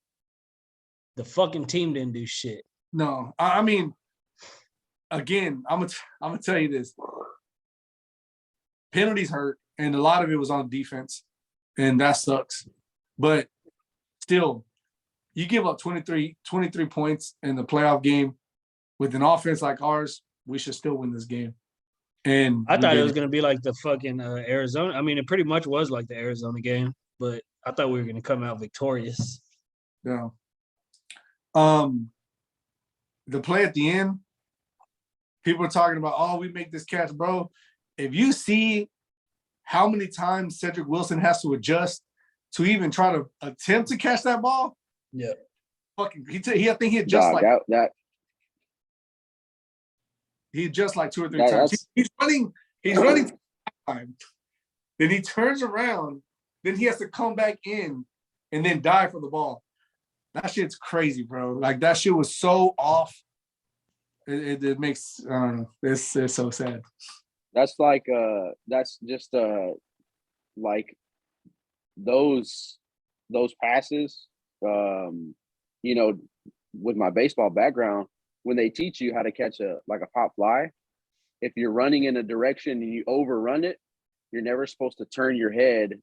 The fucking team didn't do shit. No, I mean, again, I'm gonna tell you this. Penalties hurt, and a lot of it was on defense, and that sucks. But still, you give up 23 points in the playoff game with an offense like ours, we should still win this game. And I thought it was going to be like the fucking Arizona. I mean, it pretty much was like the Arizona game, but I thought we were going to come out victorious. Yeah. The play at the end, people are talking about, oh, we make this catch, bro. If you see how many times Cedric Wilson has to adjust to even try to attempt to catch that ball, yeah, fucking, I think he adjusts he adjusts like 2 or 3 times. He's running time. Then he turns around, then he has to come back in and then dive for the ball. That shit's crazy, bro. Like, that shit was so off. It makes, I don't know, it's so sad. That's like that's just like those passes, you know, with my baseball background, when they teach you how to catch a pop fly, if you're running in a direction and you overrun it, you're never supposed to turn your head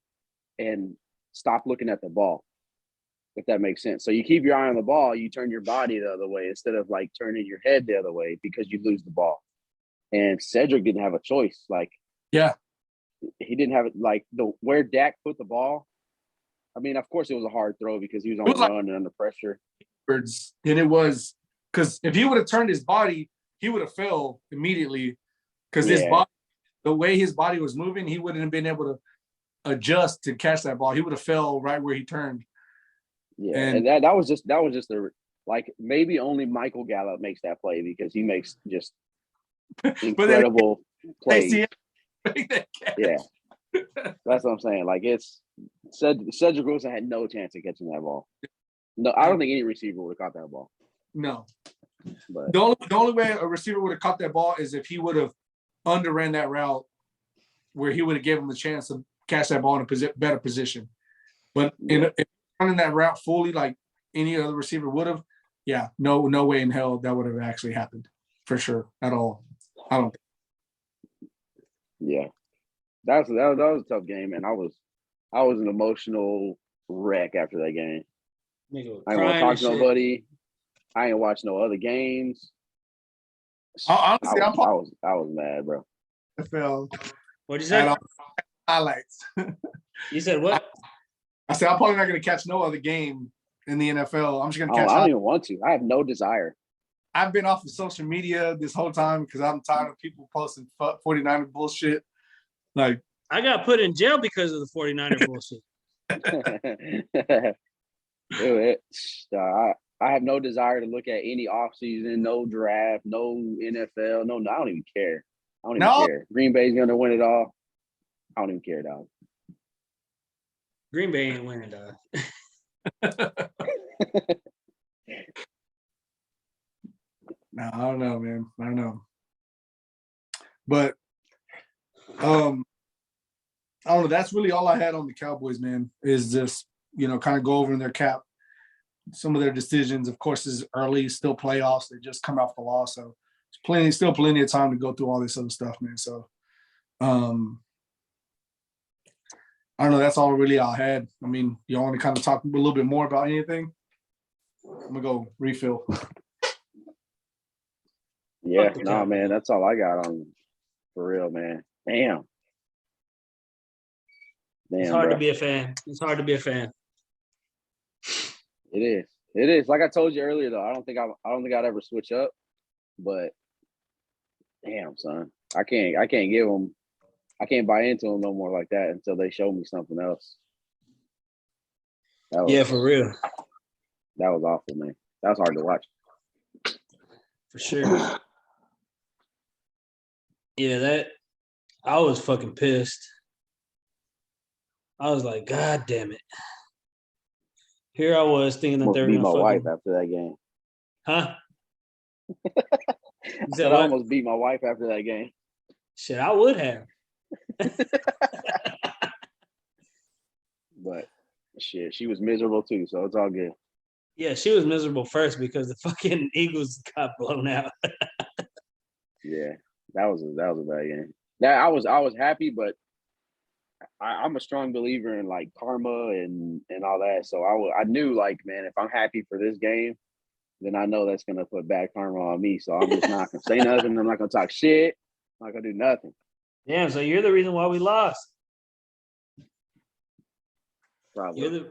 and stop looking at the ball. if that makes sense. So you keep your eye on the ball, you turn your body the other way instead of like turning your head the other way because you lose the ball. And Cedric didn't have a choice. Like, yeah, he didn't have it. Like where Dak put the ball. I mean, of course, it was a hard throw because he was on the run and under pressure. And it was because if he would have turned his body, he would have fell immediately because his body, the way his body was moving, he wouldn't have been able to adjust to catch that ball. He would have fell right where he turned. Yeah, and that was just the like maybe only Michael Gallup makes that play because he makes just incredible plays. Yeah, that's what I'm saying. Like Cedric Wilson had no chance of catching that ball. No, I don't think any receiver would have caught that ball. No, but the only way a receiver would have caught that ball is if he would have underran that route, where he would have given him the chance to catch that ball in a better position. But in running that route fully, like any other receiver would have, no way in hell that would have actually happened for sure at all. I don't. Yeah, that was a tough game, and I was an emotional wreck after that game. I didn't want to talk to nobody. I ain't watch no other games. Honestly, I was mad, bro. What'd you say? Highlights. You said what? I said I'm probably not going to catch no other game in the NFL. I'm just going to catch. I don't even want to. I have no desire. I've been off of social media this whole time because I'm tired of people posting 49er bullshit. Like, I got put in jail because of the 49er bullshit. I have no desire to look at any offseason, no draft, no NFL, no. I don't even care. I don't even care. Green Bay's gonna win it all. I don't even care, dog. Green Bay ain't winning, dog. No, I don't know, man. I don't know. But I don't know. That's really all I had on the Cowboys, man, is just, kind of go over in their cap some of their decisions. Of course, it's early, still playoffs. They just come off the loss. So still plenty of time to go through all this other stuff, man. So I don't know. That's all really I had. I mean, you want to kind of talk a little bit more about anything? I'm gonna go refill. Yeah, no, man, that's all I got on for real, man. Damn. It's hard to be a fan. It's hard to be a fan. It is. Like I told you earlier, though, I don't think I'd ever switch up. But damn, son, I can't buy into them no more like that until they show me something else. For real. That was awful, man. That was hard to watch. For sure. Yeah, I was fucking pissed. I was like, God damn it. Here I was thinking that they were going to beat my wife after that game. Huh? I almost beat my wife after that game. Shit, I would have. But shit, she was miserable too, so it's all good. Yeah, she was miserable first because the fucking Eagles got blown out. Yeah, that was a bad game. I was happy, but I'm a strong believer in like karma and all that. So I knew, like, man, if I'm happy for this game, then I know that's gonna put bad karma on me. So I'm just not gonna say nothing. I'm not gonna talk shit. I'm not gonna do nothing. Yeah, so you're the reason why we lost. Probably.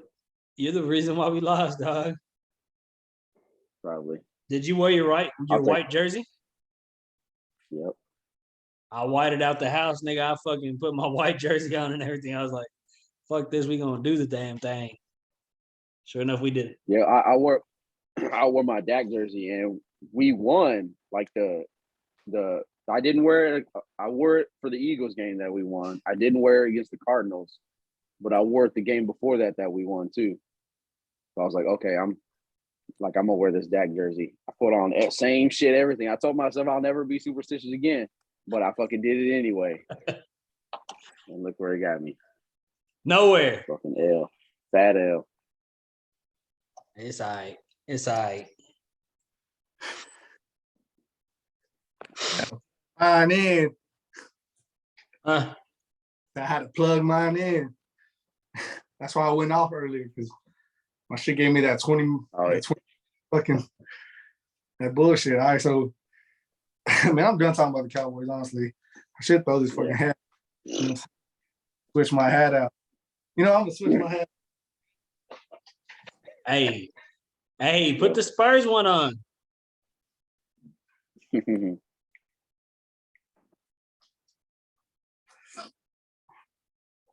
You're the reason why we lost, dog. Probably. Did you wear your white jersey? Yep. I whited out the house, nigga. I fucking put my white jersey on and everything. I was like, fuck this, we gonna do the damn thing. Sure enough, we did it. Yeah, I wore my Dak jersey and we won. Like I didn't wear it. I wore it for the Eagles game that we won. I didn't wear it against the Cardinals, but I wore it the game before that we won too. So I was like, okay, I'm gonna wear this Dak jersey. I put on same shit, everything. I told myself I'll never be superstitious again, but I fucking did it anyway. And look where it got me. Nowhere. Fucking L. Fat L. It's all right. It's all right. Mine in. I had to plug mine in. That's why I went off earlier, because My shit gave me that 20, Oh, that 20 fucking that bullshit. All right, so man, I'm done talking about the Cowboys, honestly. I should throw this fucking hat. You know, switch my hat out. You know, I'm gonna switch my hat. Hey, put the Spurs one on.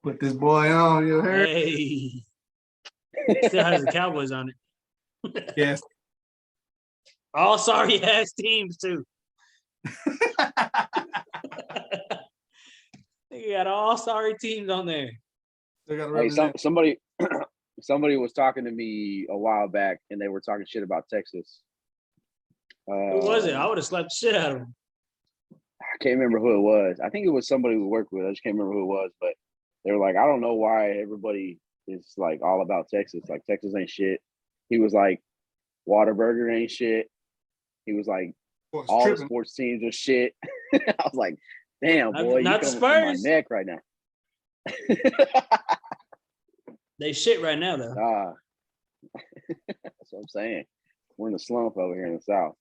Put this boy on, you heard? Hey. Still has the Cowboys on it. Yes. All sorry ass teams too. You got all sorry teams on there. Hey, somebody was talking to me a while back, and they were talking shit about Texas. Who was it? I would have slapped the shit out of him. I can't remember who it was. I think it was somebody we worked with. I just can't remember who it was, but they were like, I don't know why everybody is like all about Texas. Like Texas ain't shit. He was like, Whataburger ain't shit. He was like, all the sports teams are shit. I was like, damn, boy, you coming from my neck right now. They shit right now, though. That's what I'm saying. We're in a slump over here in the South.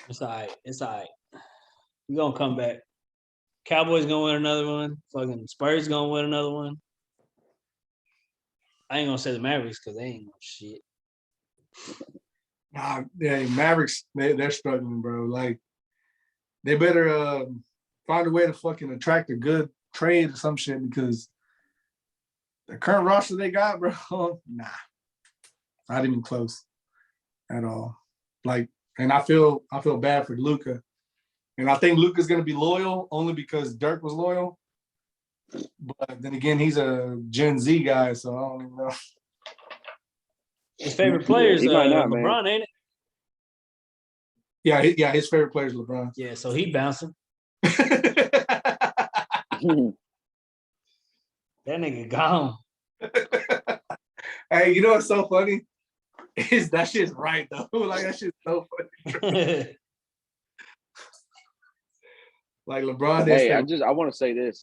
It's all right. It's all right. We're going to come back. Cowboys going to win another one. Fucking Spurs going to win another one. I ain't going to say the Mavericks because they ain't no shit. Nah, yeah, Mavericks, they're struggling, bro. Like, they better find a way to fucking attract a good trade or some shit because the current roster they got, bro, nah, not even close at all. Like, and I feel bad for Luka, and I think Luka's gonna be loyal only because Dirk was loyal. But then again, he's a Gen Z guy, so I don't even know. His favorite player is Man. LeBron, ain't it? Yeah, his favorite player is LeBron. Yeah, so he bouncing. That nigga gone. Hey, you know what's so funny? Is that shit's right though. Like that shit's so funny. Like LeBron. Hey, I want to say this.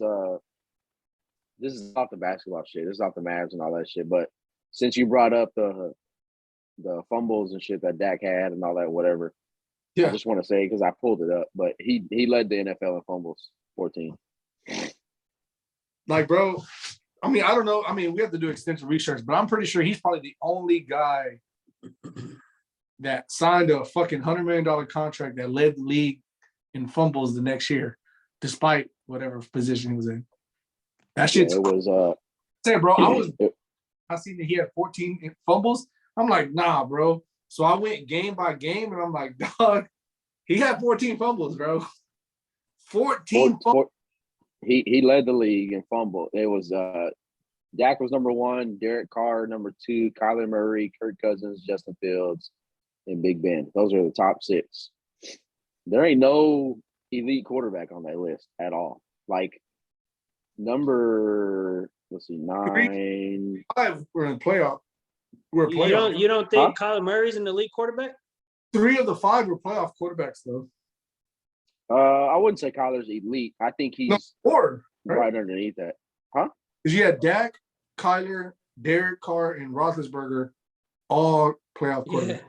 This is off the basketball shit. This is off the Mavs and all that shit. But since you brought up the fumbles and shit that Dak had and all that, whatever. Yeah. I just want to say because I pulled it up, but he led the NFL in fumbles, 14. Like, bro, I mean, I don't know. I mean, we have to do extensive research, but I'm pretty sure he's probably the only guy that signed a fucking $100 million contract that led the league in fumbles the next year, despite whatever position he was in. That shit's it was say, bro, I seen that he had 14 fumbles. I'm like, nah, bro. So I went game by game, and I'm like, dog, he had 14 fumbles, bro. 14 fumbles. He led the league in fumble. It was Dak was number 1, Derek Carr number 2, Kyler Murray, Kirk Cousins, Justin Fields, and Big Ben. Those are the top 6. There ain't no elite quarterback on that list at all. Like number, let's see, 9. 5 were in playoff. You don't think Kyler Murray's an elite quarterback? 3 of the 5 were playoff quarterbacks, though. I wouldn't say Kyler's elite. I think he's 4, right underneath that. Huh? Because you had Dak, Kyler, Derek Carr, and Roethlisberger all playoff quarterbacks.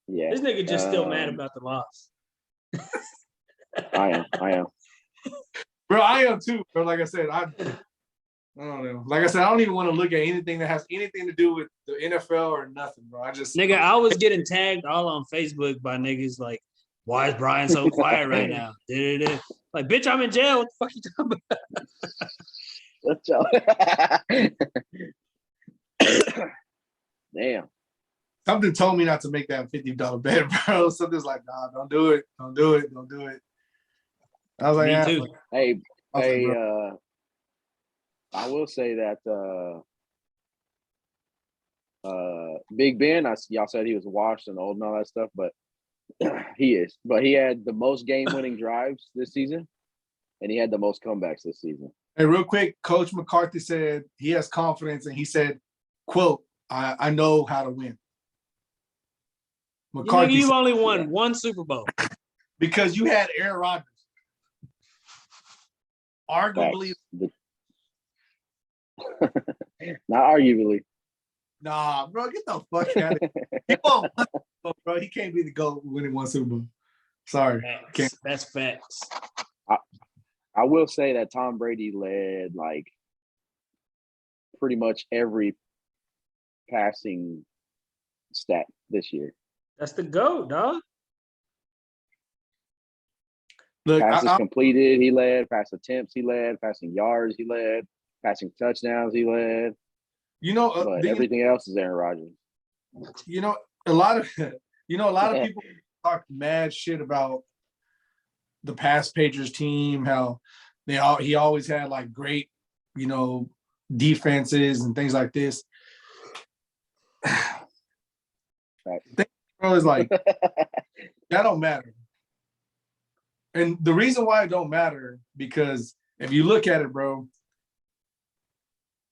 Yeah. This nigga just still mad about the loss. I am. Bro, I am too, bro. Like I said, I don't know. Like I said, I don't even want to look at anything that has anything to do with the NFL or nothing, bro. Nigga, I was getting tagged all on Facebook by niggas like, why is Brian so quiet right now? Like, bitch, I'm in jail. What the fuck you talking about? Damn. Something told me not to make that $50 bet, bro. Something's like, nah, don't do it. Don't do it. Don't do it. I was like, me too. Hey, I will say that Big Ben, y'all said he was washed and old and all that stuff, but he is. But he had the most game-winning drives this season, and he had the most comebacks this season. Hey, real quick, Coach McCarthy said he has confidence, and he said, quote, I know how to win. McCarthy, you've only won one Super Bowl. Because you had Aaron Rodgers. Arguably. Not arguably. Nah, bro, get the fuck out of here. He won't, bro. He can't be the GOAT winning one Super Bowl. Sorry. Can't. That's facts. I will say that Tom Brady led like pretty much every passing stat this year. That's the GOAT, dog. Look, Passes completed, he led. Pass attempts, he led. Passing yards, he led. Passing touchdowns, he led. But everything else is Aaron Rodgers. A lot of people talk mad shit about the past Patriots team, how he always had like great, defenses and things like this. Bro, is like that don't matter. And the reason why it don't matter, because if you look at it, bro,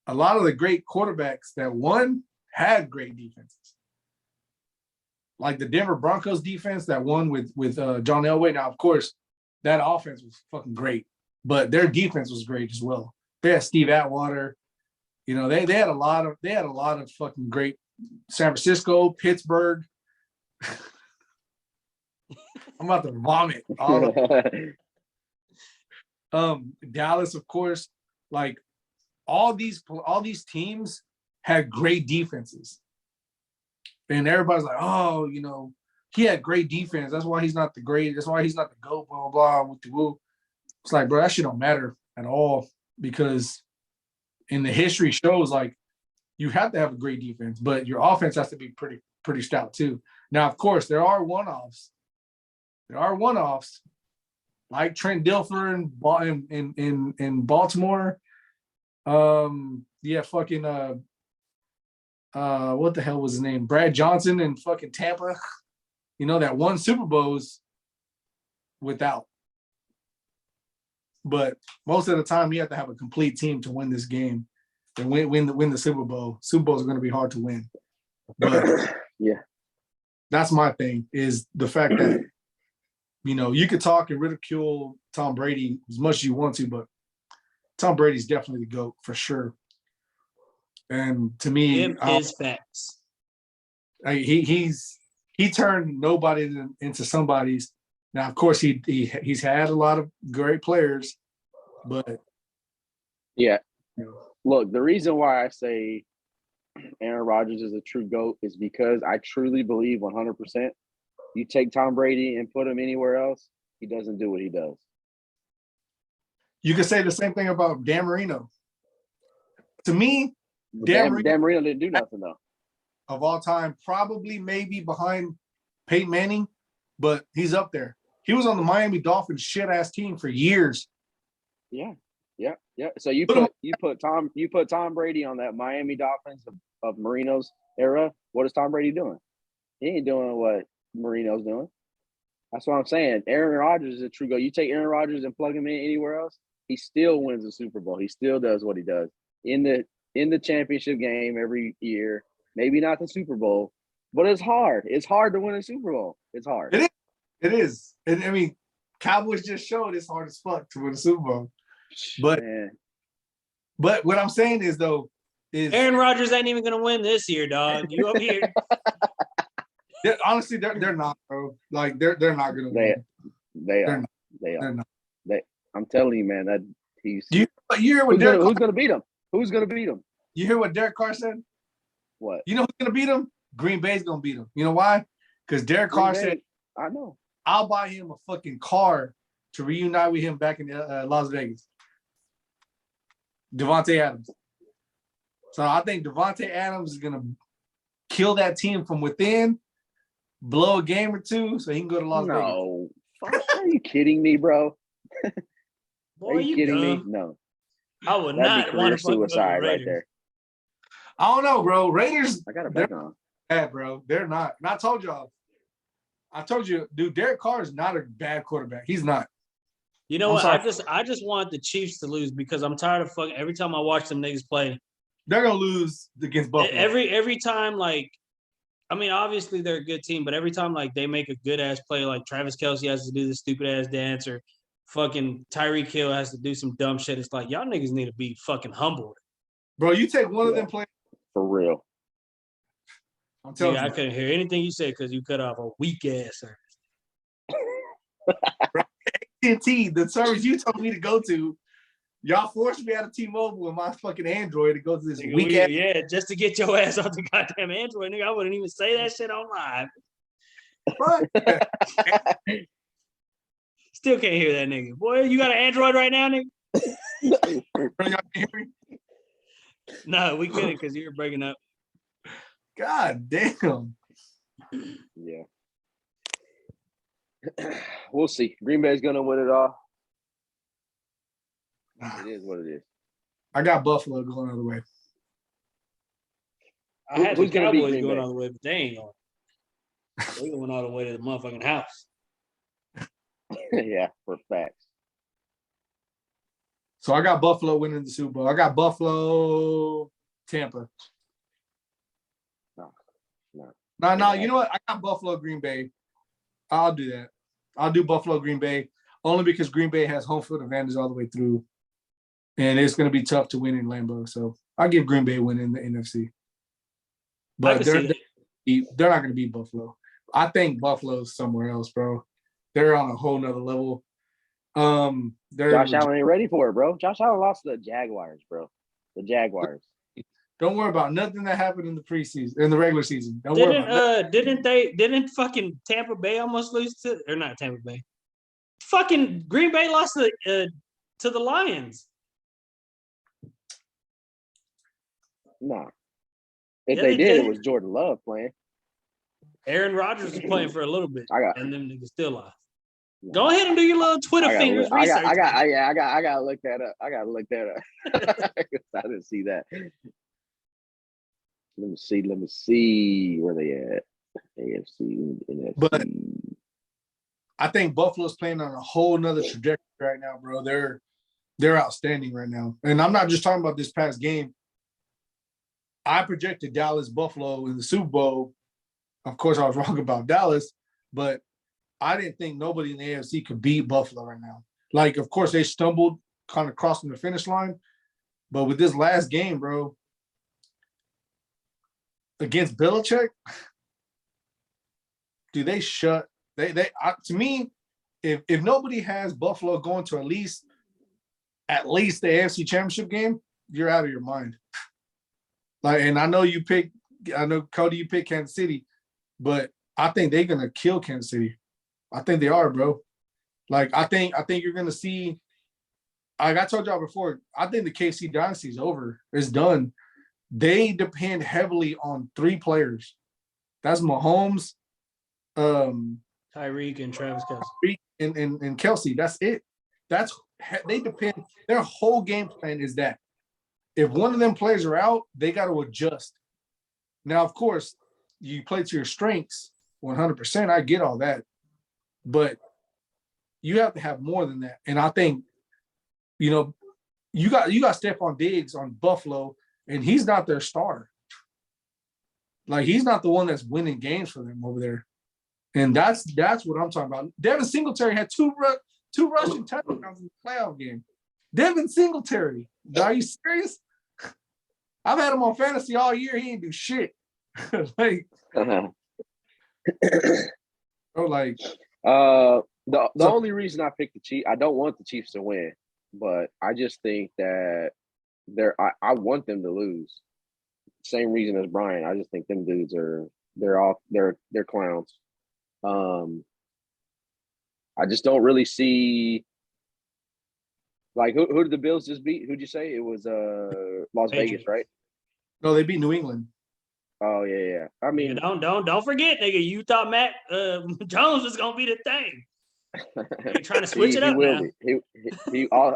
a lot of the great quarterbacks that won had great defenses. Like the Denver Broncos defense that won with John Elway. Now, of course, that offense was fucking great, but their defense was great as well. They had Steve Atwater. They had a lot of fucking great. San Francisco, Pittsburgh. I'm about to vomit. Dallas, of course. Like all these teams had great defenses, and everybody's like, "Oh, he had great defense. That's why he's not the great. That's why he's not the GOAT." Blah blah blah. Woo. It's like, bro, that shit don't matter at all, because in the history shows like you have to have a great defense, but your offense has to be pretty stout too. Now, of course, there are one-offs. Like Trent Dilfer in Baltimore. Fucking what the hell was his name? Brad Johnson in fucking Tampa. That won Super Bowls without. But most of the time, you have to have a complete team to win this game and win the Super Bowl. Super Bowls are going to be hard to win. But yeah, that's my thing, is the fact that you could talk and ridicule Tom Brady as much as you want to, but Tom Brady's definitely the GOAT for sure. And to me, his facts. He turned nobody into somebody's. Now, of course, he's had a lot of great players, but yeah. Look, the reason why I say Aaron Rodgers is a true GOAT is because I truly believe 100%. You take Tom Brady and put him anywhere else, he doesn't do what he does. You could say the same thing about Dan Marino. To me, Dan Marino didn't do nothing though. Of all time, probably maybe behind Peyton Manning, but he's up there. He was on the Miami Dolphins shit ass team for years. Yeah. So you put Tom Brady on that Miami Dolphins of Marino's era. What is Tom Brady doing? He ain't doing what Marino's doing. That's what I'm saying. Aaron Rodgers is a true GOAT. You take Aaron Rodgers and plug him in anywhere else, he still wins the Super Bowl. He still does what he does in the championship game every year. Maybe not the Super Bowl, but it's hard. It's hard to win a Super Bowl. It's hard. It is. And I mean, Cowboys just showed it's hard as fuck to win a Super Bowl. But what I'm saying is though, is Aaron Rodgers ain't even gonna win this year, dog. You up here? Honestly, they're not, bro. Like they're not gonna win. They are. I'm telling you, man. That he's. You hear what who's gonna beat him? Who's gonna beat him? You hear what Derek Carr said? What? You know who's gonna beat him? Green Bay's gonna beat him. You know why? Because Derek Carr said, "I know. I'll buy him a fucking car to reunite with him back in Las Vegas." Devontae Adams. So I think Devontae Adams is gonna kill that team from within, blow a game or two, so he can go to Las Vegas. No, are you kidding me, bro? Boy, are you kidding me? No, I would that'd not be want career to suicide right there. I don't know, bro. Raiders. I got a bet on. Bad, bro. They're not. And I told you, dude. Derek Carr is not a bad quarterback. He's not. You know what? I just want the Chiefs to lose because I'm tired of fucking every time I watch them niggas play. They're gonna lose against Buffalo. Every time, like, I mean, obviously they're a good team, but every time like they make a good ass play, like Travis Kelce has to do this stupid ass dance, or fucking Tyreek Hill has to do some dumb shit. It's like y'all niggas need to be fucking humbled. Bro, you take one of them players for real. I'm telling I you. couldn't hear anything you said because you cut off a weak ass service. AT&T, the service you told me to go to, y'all forced me out of T-Mobile and my fucking Android to go to this Nigga, weak ass. yeah, just to get your ass off the goddamn Android, nigga. I wouldn't even say that shit on live. Fuck. Still can't hear that nigga. Boy, you got an Android right now, nigga? Y'all can hear me? No, we couldn't because you were breaking up. God damn. Yeah. We'll see. Green Bay's gonna win it all. It is what it is. I got Buffalo going all the way. I had the Who's gonna beat Cowboys Green going Bay? all the way, but they ain't going. They going all the way to the motherfucking house. Yeah, for facts. So I got Buffalo winning the Super Bowl. I got Buffalo, Tampa. No, you know what? I got Buffalo, Green Bay. I'll do that. I'll do Buffalo, Green Bay, only because Green Bay has home field advantage all the way through. And it's going to be tough to win in Lambeau. So I'll give Green Bay win in the NFC. But they're not going to beat Buffalo. I think Buffalo's somewhere else, bro. They're on a whole nother level. Josh Allen ain't ready for it, bro. Josh Allen lost to the Jaguars, bro. The Jaguars. Don't worry about nothing that happened in the preseason, in the regular season. Don't worry about that. Didn't fucking Tampa Bay almost lose to, or not Tampa Bay? Fucking Green Bay lost to the Lions. Nah. If Yeah, they they did, did. it was Jordan Love playing. Aaron Rodgers was playing for a little bit, and them niggas still lost. Nah. Go ahead and do your little Twitter fingers research. I gotta look that up. I didn't see that. Let me see where they at. AFC, NFC. But I think Buffalo's playing on a whole nother trajectory right now, bro. They're outstanding right now. And I'm not just talking about this past game. I projected Dallas Buffalo in the Super Bowl. Of course, I was wrong about Dallas, but I didn't think nobody in the AFC could beat Buffalo right now. Like, of course, they stumbled kind of crossing the finish line. But with this last game, bro, against Belichick, do they shut to me, if nobody has Buffalo going to at least the AFC Championship game, you're out of your mind. Like, and I know Cody, you picked Kansas City, but I think they're gonna kill Kansas City. I think they are, bro. Like, I think you're gonna see. Like I told y'all before, I think the KC dynasty is over. It's done. They depend heavily on three players. That's Mahomes, Tyreek and Travis Kelce. And Kelsey. That's it. They depend. Their whole game plan is that if one of them players are out, they got to adjust. Now, of course, you play to your strengths 100%. I get all that, but you have to have more than that. And I think, you got Stephon Diggs on Buffalo, and he's not their star. Like, he's not the one that's winning games for them over there. And that's what I'm talking about. Devin Singletary had two rushing touchdowns in the playoff game. Devin Singletary. Are you serious? I've had him on fantasy all year. He ain't do shit. The only reason I picked the Chiefs, I don't want the Chiefs to win, but I just think that I want them to lose. Same reason as Brian. I just think them dudes they're clowns. I just don't really see, like, who did the Bills just beat? Who'd you say? It was Las Vegas, right? No, they beat New England. Oh yeah. I mean, don't forget, nigga. You thought Mac Jones was gonna be the thing. You're trying to switch it up now.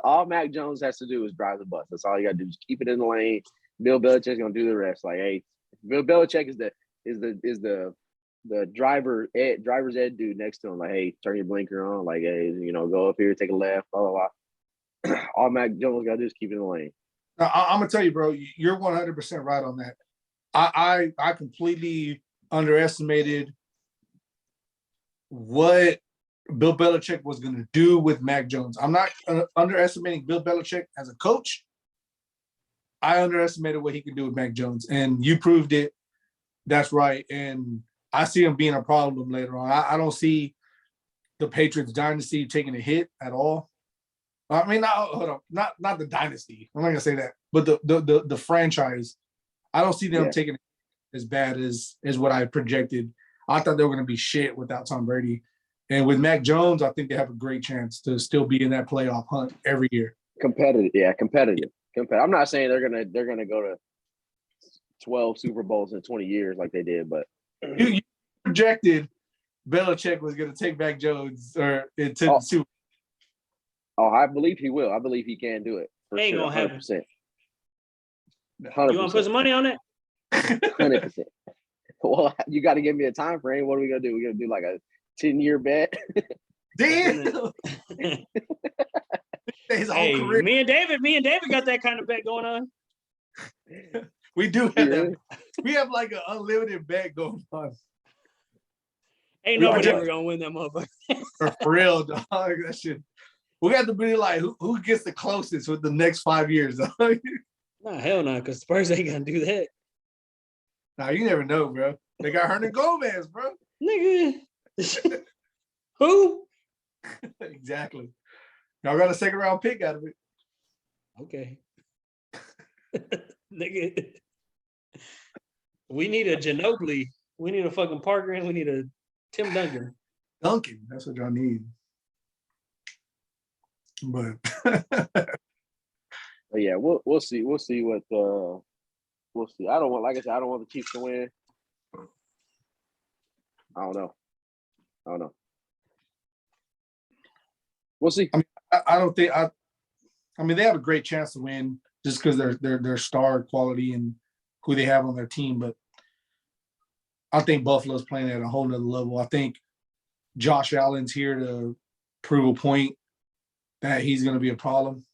All Mac Jones has to do is drive the bus. That's all you gotta do. Just keep it in the lane. Bill Belichick's gonna do the rest. Like, hey, Bill Belichick is the driver's ed dude next to him. Like, hey, turn your blinker on. Like, hey, go up here, take a left, blah blah blah. All Mac Jones gotta do is keep it in the lane. I'm gonna tell you, bro, you're 100% right on that. I completely underestimated what Bill Belichick was going to do with Mac Jones. I'm not underestimating Bill Belichick as a coach. I underestimated what he could do with Mac Jones, and you proved it That's right. And I see him being a problem later on. I don't see the Patriots dynasty taking a hit at all. I mean, hold on, not the dynasty. I'm not gonna say that, but the franchise. I don't see them taking it as bad as what I projected. I thought they were gonna be shit without Tom Brady, and with Mac Jones, I think they have a great chance to still be in that playoff hunt every year. Competitive. I'm not saying they're gonna go to 12 Super Bowls in 20 years like they did, but you projected Belichick was gonna take Mac Jones or into the Super. Oh, I believe he will. I believe he can do it. For ain't sure, gonna happen. 100%. You want to put some money on it? 100%. Well, you got to give me a time frame. What are we gonna do? We're gonna do like a 10-year bet. Damn. His whole career. Me and David got that kind of bet going on. We do have that. We have like an unlimited bet going on. Ain't nobody ever gonna win that motherfucker. For real, dog. That shit. We have to be like, who gets the closest with the next 5 years, dog? Nah, hell no, because Spurs ain't gonna do that. Nah, you never know, bro. They got Hernan Gomez, bro. Nigga. Who? Exactly. Y'all got a second round pick out of it. Okay. Nigga. We need a Ginobili. We need a fucking Parker, and we need a Tim Duncan. Duncan, that's what y'all need. But yeah, we'll see. We'll see what we'll see. I don't want the Chiefs to win. I don't know. We'll see. I mean, I don't think I mean, they have a great chance to win just because their star quality and who they have on their team. But I think Buffalo's playing at a whole nother level. I think Josh Allen's here to prove a point that he's going to be a problem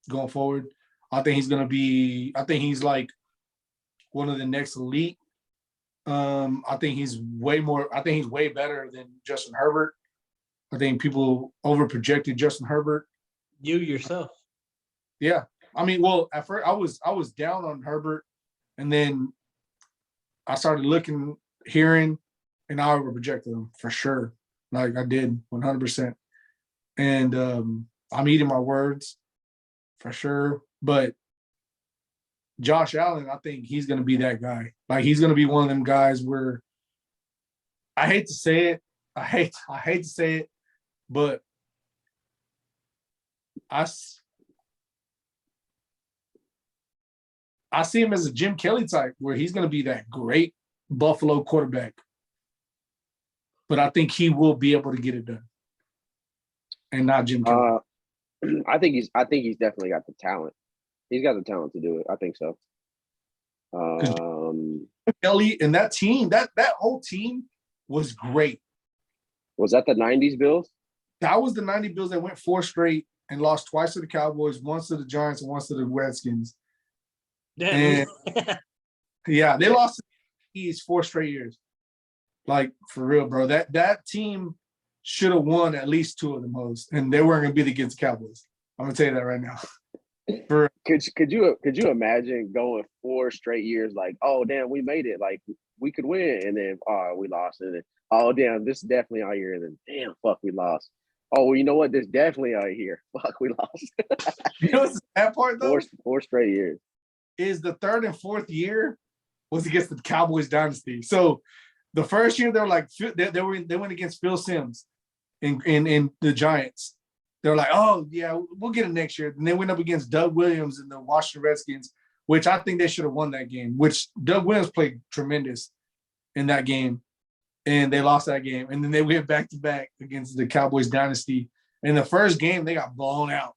going forward. I think he's like one of the next elite. I think he's way better than Justin Herbert. I think people overprojected Justin Herbert. You yourself. Yeah. I mean, well, at first I was down on Herbert, and then I started looking, hearing, and I overprojected him for sure. Like I did 100%. And I'm eating my words for sure. But Josh Allen, I think he's going to be that guy. Like he's going to be one of them guys where I hate to say it. I hate to say it, but I see him as a Jim Kelly type where he's going to be that great Buffalo quarterback. But I think he will be able to get it done. And not Jim Kelly. I think he's definitely got the talent. He's got the talent to do it. I think so. Kelly and that team, that whole team was great. Was that the 90s Bills? That was the 90 Bills that went 4 straight and lost twice to the Cowboys, once to the Giants, and once to the Redskins. And, yeah, they lost to the East 4 straight years. Like, for real, bro. That team should have won at least 2 of the most, and they weren't going to beat against the Cowboys. I'm going to tell you that right now. Could you imagine going 4 straight years like, oh, damn, we made it. Like, we could win, and then, we lost. And then, oh, damn, this is definitely our year. And then, damn, fuck, we lost. Oh, well, you know what? This definitely our year. Fuck, we lost. You know what's the bad part, though? 4 straight years. Is the 3rd and 4th year was against the Cowboys dynasty. So the first year they were like they went against Phil Simms in the Giants. They're like, oh yeah, we'll get it next year. And they went up against Doug Williams and the Washington Redskins, which I think they should have won that game. Which Doug Williams played tremendous in that game, and they lost that game. And then they went back to back against the Cowboys dynasty. In the first game, they got blown out,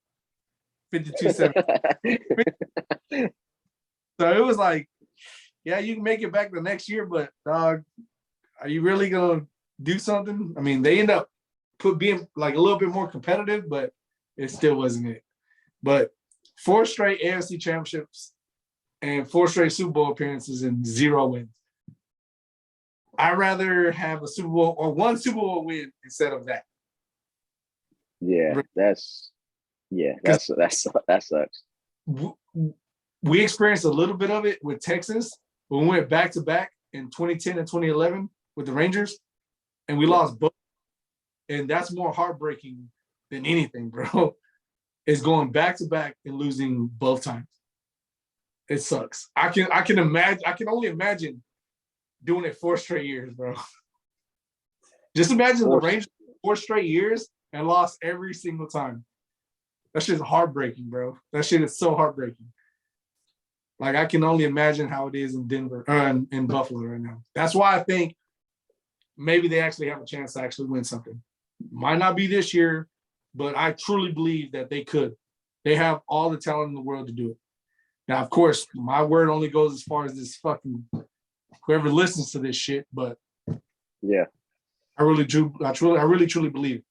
52-7. So it was like, yeah, you can make it back the next year, but dog, are you really gonna do something? I mean, they end up being like a little bit more competitive, but it still wasn't it. But 4 straight AFC championships and 4 straight Super Bowl appearances and 0 wins. I'd rather have a Super Bowl or 1 Super Bowl win instead of that. Yeah, that sucks. We experienced a little bit of it with Texas when we went back to back in 2010 and 2011 with the Rangers, and we lost both. And that's more heartbreaking than anything, bro. Is going back to back and losing both times. It sucks. I can imagine. I can only imagine doing it 4 straight years, bro. Just imagine the Rangers 4 straight years and lost every single time. That shit is heartbreaking, bro. That shit is so heartbreaking. Like, I can only imagine how it is in Denver, in Buffalo right now. That's why I think maybe they actually have a chance to actually win something. Might not be this year, but I truly believe that they could. They have all the talent in the world to do it. Now, of course, my word only goes as far as this fucking whoever listens to this shit, but yeah, I really truly believe it.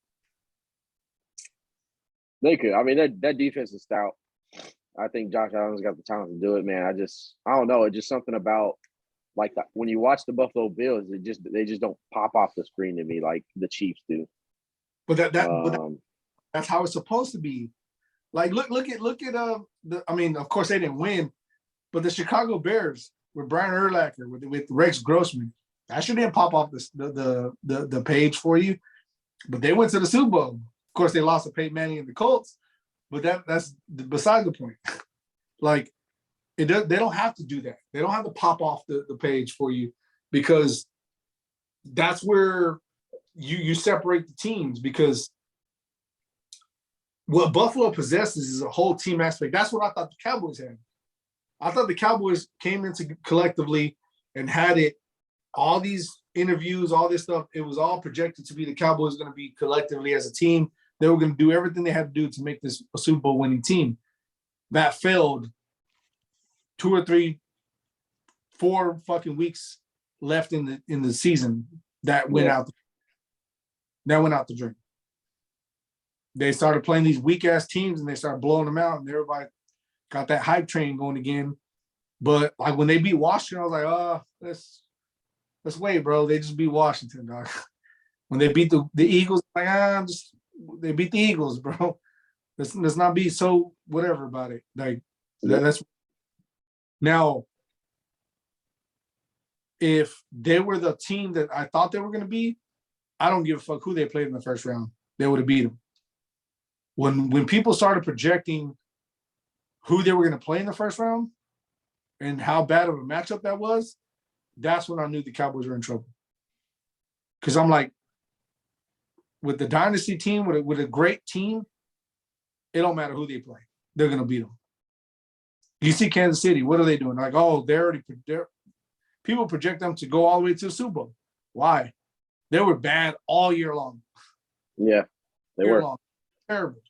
They could. I mean, that defense is stout. I think Josh Allen's got the talent to do it, man. I don't know. It's just something about like when you watch the Buffalo Bills, they just don't pop off the screen to me like the Chiefs do. But that's how it's supposed to be. Like look at I mean, of course they didn't win, but the Chicago Bears with Brian Urlacher with Rex Grossman, that shit didn't pop off the page for you. But they went to the Super Bowl. Of course, they lost to Peyton Manning and the Colts, but that's beside the point. Like, they don't have to do that. They don't have to pop off the page for you, because that's where you separate the teams, because what Buffalo possesses is a whole team aspect. That's what I thought the Cowboys had. I thought the Cowboys came into collectively and had it, all these interviews, all this stuff, it was all projected to be the Cowboys going to be collectively as a team. They were going to do everything they had to do to make this a Super Bowl winning team. That failed 2 or 3, 4 fucking weeks left in the season. That went out. That went out the drain. They started playing these weak ass teams and they started blowing them out, and everybody got that hype train going again. But like when they beat Washington, I was like, oh, let's wait, bro. They just beat Washington, dog. When they beat the Eagles, like they beat the Eagles, bro. Let's not be so whatever about it. Like that's now. If they were the team that I thought they were going to be, I don't give a fuck who they played in the first round. They would have beat them. When people started projecting who they were going to play in the first round and how bad of a matchup that was, that's when I knew the Cowboys were in trouble. Because I'm like, with the dynasty team, with a great team, it don't matter who they play. They're going to beat them. You see Kansas City, what are they doing? Like, oh, people project them to go all the way to the Super Bowl. Why? They were bad all year long. Yeah, they were. Long. Terrible.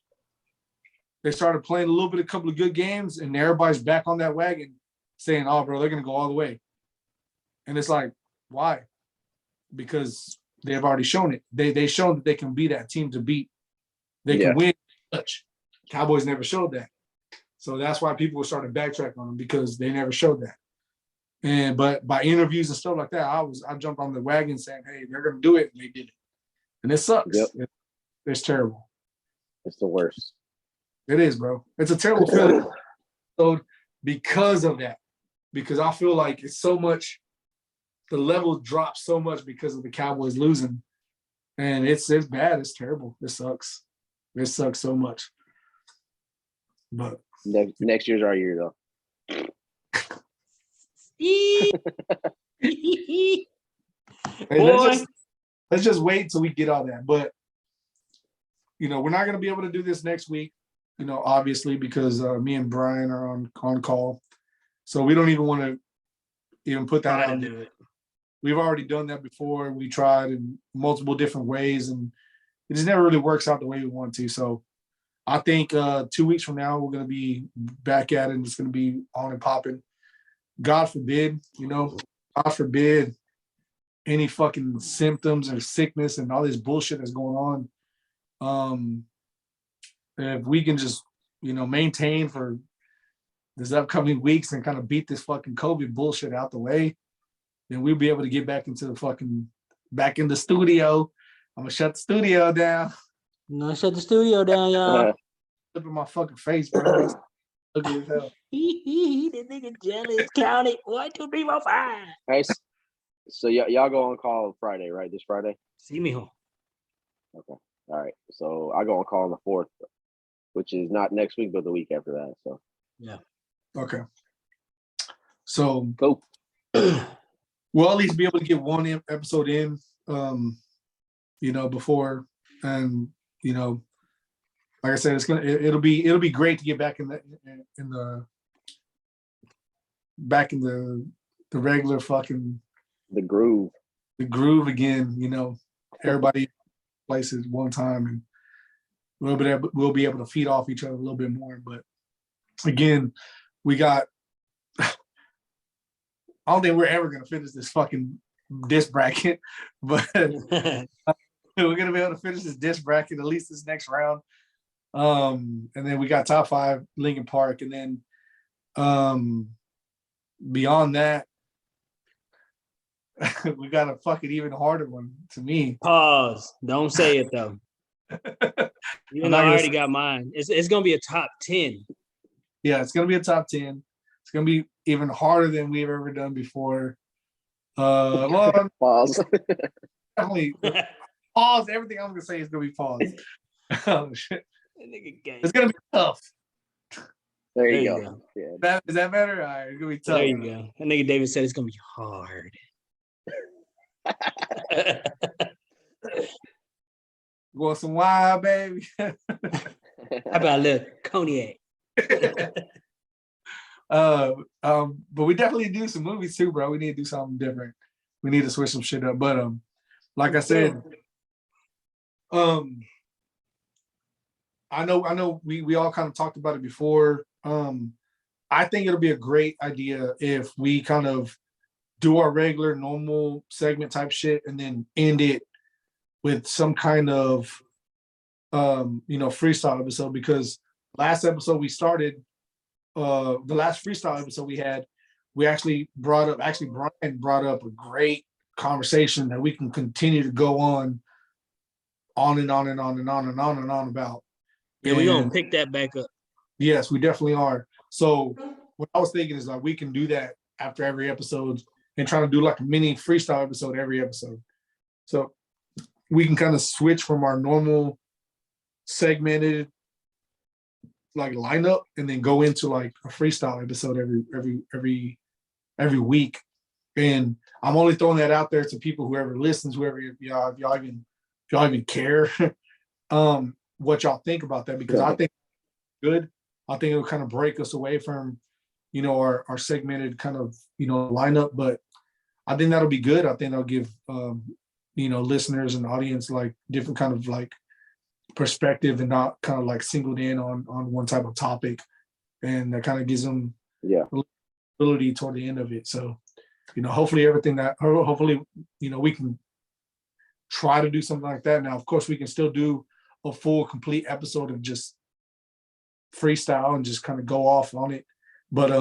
They started playing a couple of good games, and everybody's back on that wagon saying, oh, bro, they're going to go all the way. And it's like, why? Because they've already shown it. They shown that they can be that team to beat. They can win. Cowboys never showed that. So that's why people were starting to backtrack on them, because they never showed that. But by interviews and stuff like that, I jumped on the wagon saying, hey, they're going to do it, and they did it. And it sucks. Yep. It's terrible. It's the worst. It is, bro. It's a terrible feeling. So because of that, because I feel like it's so much, the level drops so much because of the Cowboys losing. And it's bad. It's terrible. It sucks. It sucks so much. But next year's our year, though. Hey, let's just wait till we get all that. But we're not going to be able to do this next week, obviously, because me and Brian are on call. So we don't even want to even put that out. Do it. We've already done that before. We tried in multiple different ways, and it just never really works out the way we want to. So I think 2 weeks from now, we're going to be back at it, and it's going to be on and popping. God forbid, God forbid any fucking symptoms or sickness and all this bullshit that's going on. If we can just, maintain for this upcoming weeks and kind of beat this fucking COVID bullshit out the way, then we'll be able to get back into back in the studio. I'm gonna shut the studio down. No, shut the studio down, y'all. Look at my fucking face, bro. Look at hell. That nigga jealous. Count it. 1, 2, 3, 4, 5. So y'all go on call Friday, right? This Friday. See me home. Okay. All right. So I go on call on the 4th, which is not next week, but the week after that. So yeah. Okay. So cool. We'll at least be able to get one episode in, before, and like I said, it'll be great to get back in the regular fucking the groove again. Everybody places one time, and we'll be able to feed off each other a little bit more. But again, we got. I don't think we're ever gonna finish this fucking disc bracket, but we're gonna be able to finish this disc bracket at least this next round. And then we got top 5 Linkin Park, and then beyond that, we got a fucking even harder one to me. Pause. Don't say it though. Even though I already got mine. It's gonna be a top 10. Yeah, it's gonna be a top 10. It's gonna be even harder than we've ever done before. Pause. Definitely pause. Everything I'm gonna say is gonna be pause. Oh shit. It's gonna be tough. There you go. Yeah. Is that better? All right, it's gonna be tough. There you go. That nigga David said it's gonna be hard. Want some wine, baby? How about a little cognac? But we definitely do some movies too, bro. We need to do something different. We need to switch some shit up. But like I said, I know we all kind of talked about it before. I think it'll be a great idea if we kind of do our regular normal segment type shit and then end it with some kind of freestyle episode, because last episode we started the last freestyle episode we actually Brian brought up a great conversation that we can continue to go on and on and on and on and on and on about. Yeah, we're gonna pick that back up. Yes, we definitely are. So what I was thinking is like we can do that after every episode and try to do like a mini freestyle episode every episode. So we can kind of switch from our normal segmented like lineup and then go into like a freestyle episode every week. And I'm only throwing that out there to people, whoever listens, if y'all even care what y'all think about that, because I think it's good. I think it'll kind of break us away from our segmented kind of lineup, but I think that'll be good. I think that'll give listeners and audience like different kind of like perspective and not kind of like singled in on one type of topic, and that kind of gives them ability toward the end of it. So hopefully we can try to do something like that. Now of course we can still do a full complete episode of just freestyle and just kind of go off on it, but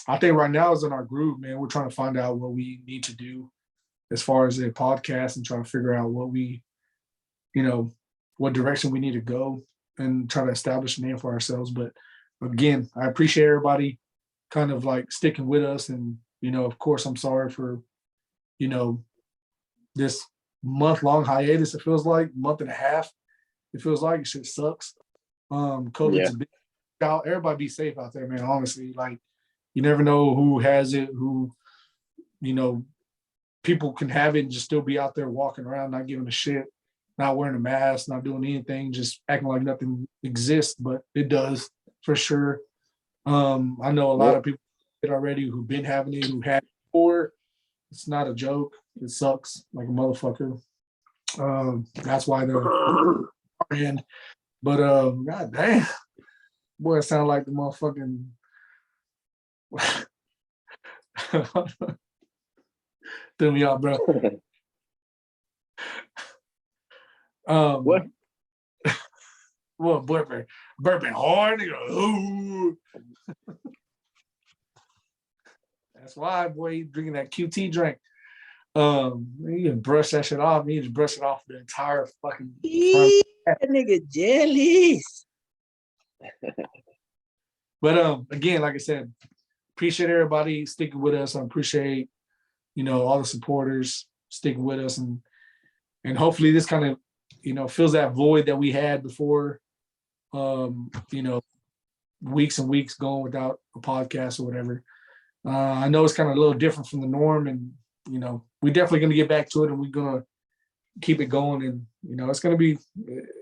I think right now is in our groove, man. We're trying to find out what we need to do as far as a podcast and trying to figure out what we what direction we need to go and try to establish a name for ourselves. But again, I appreciate everybody kind of like sticking with us. And, of course, I'm sorry for, this month-long hiatus. It feels like month and a half. It feels like shit sucks. COVID's a big out. Everybody be safe out there, man. Honestly, like you never know who has it, who, people can have it and just still be out there walking around, not giving a shit, not wearing a mask, not doing anything, just acting like nothing exists, but it does for sure. I know a lot of people already who've been having it, who had it before. It's not a joke. It sucks like a motherfucker. That's why they're in. But god damn, boy, it sound like the motherfucking threw me off, bro. What? What burping hard? Ooh. That's why, boy, you drinking that QT drink. You can brush that shit off. You just brush it off the entire fucking. That nigga jellies. But again, like I said, appreciate everybody sticking with us. I appreciate all the supporters sticking with us, and hopefully this kind of, fills that void that we had before, weeks and weeks going without a podcast or whatever. I know it's kind of a little different from the norm, and we're definitely going to get back to it, and we're going to keep it going, and it's going to be,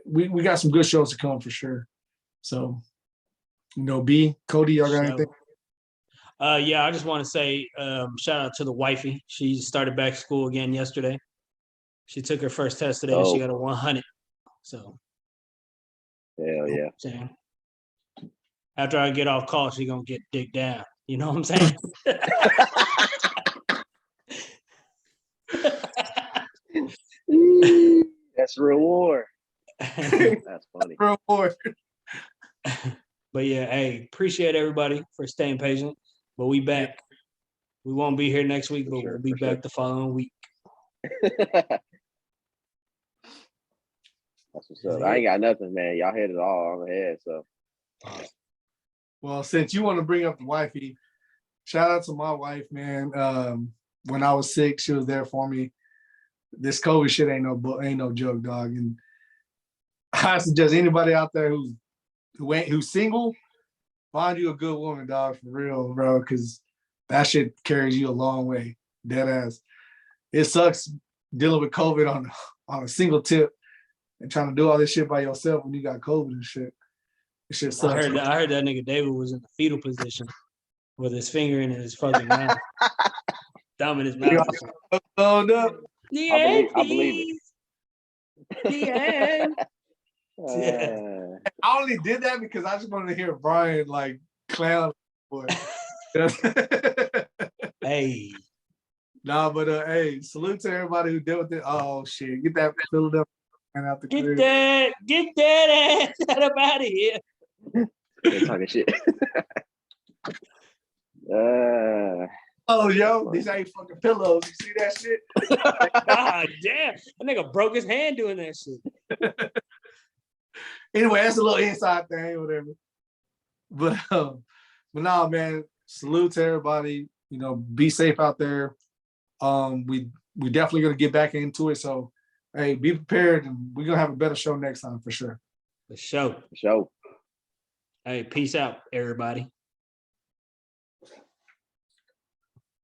we got some good shows to come for sure. So, B, Cody, y'all got anything? Yeah, I just want to say shout out to the wifey. She started back school again yesterday. She took her first test today and she got a 100. So, hell yeah. After I get off call, she gonna get dick down. You know what I'm saying? That's reward. That's funny. Reward. But yeah, hey, appreciate everybody for staying patient. But we back. We won't be here next week, but we'll be back the following week. That's what's up. I ain't got nothing, man. Y'all hit it all on the head. So, well, since you want to bring up the wifey, shout out to my wife, man. When I was sick, she was there for me. This COVID shit ain't no joke, dog. And I suggest anybody out there who's single, find you a good woman, dog, for real, bro, because that shit carries you a long way. Dead ass. It sucks dealing with COVID on a single tip and trying to do all this shit by yourself when you got COVID and shit. It shit sucks. I heard that nigga David was in the fetal position with his finger in his fucking mouth. Thumb in his mouth. Oh no. I believe it. Yeah. I only did that because I just wanted to hear Brian like clown. Hey. Nah, but hey, salute to everybody who dealt with it. Oh shit, get that Philadelphia out the crib. Get that ass out of here. They're talking shit. Oh, yo, these ain't fucking pillows. You see that shit? God damn. That nigga broke his hand doing that shit. Anyway, that's a little inside thing, whatever. But nah, man, salute to everybody. Be safe out there. We definitely gonna get back into it. So, hey, be prepared, and we're gonna have a better show next time for sure. For sure. For sure. Hey, peace out, everybody.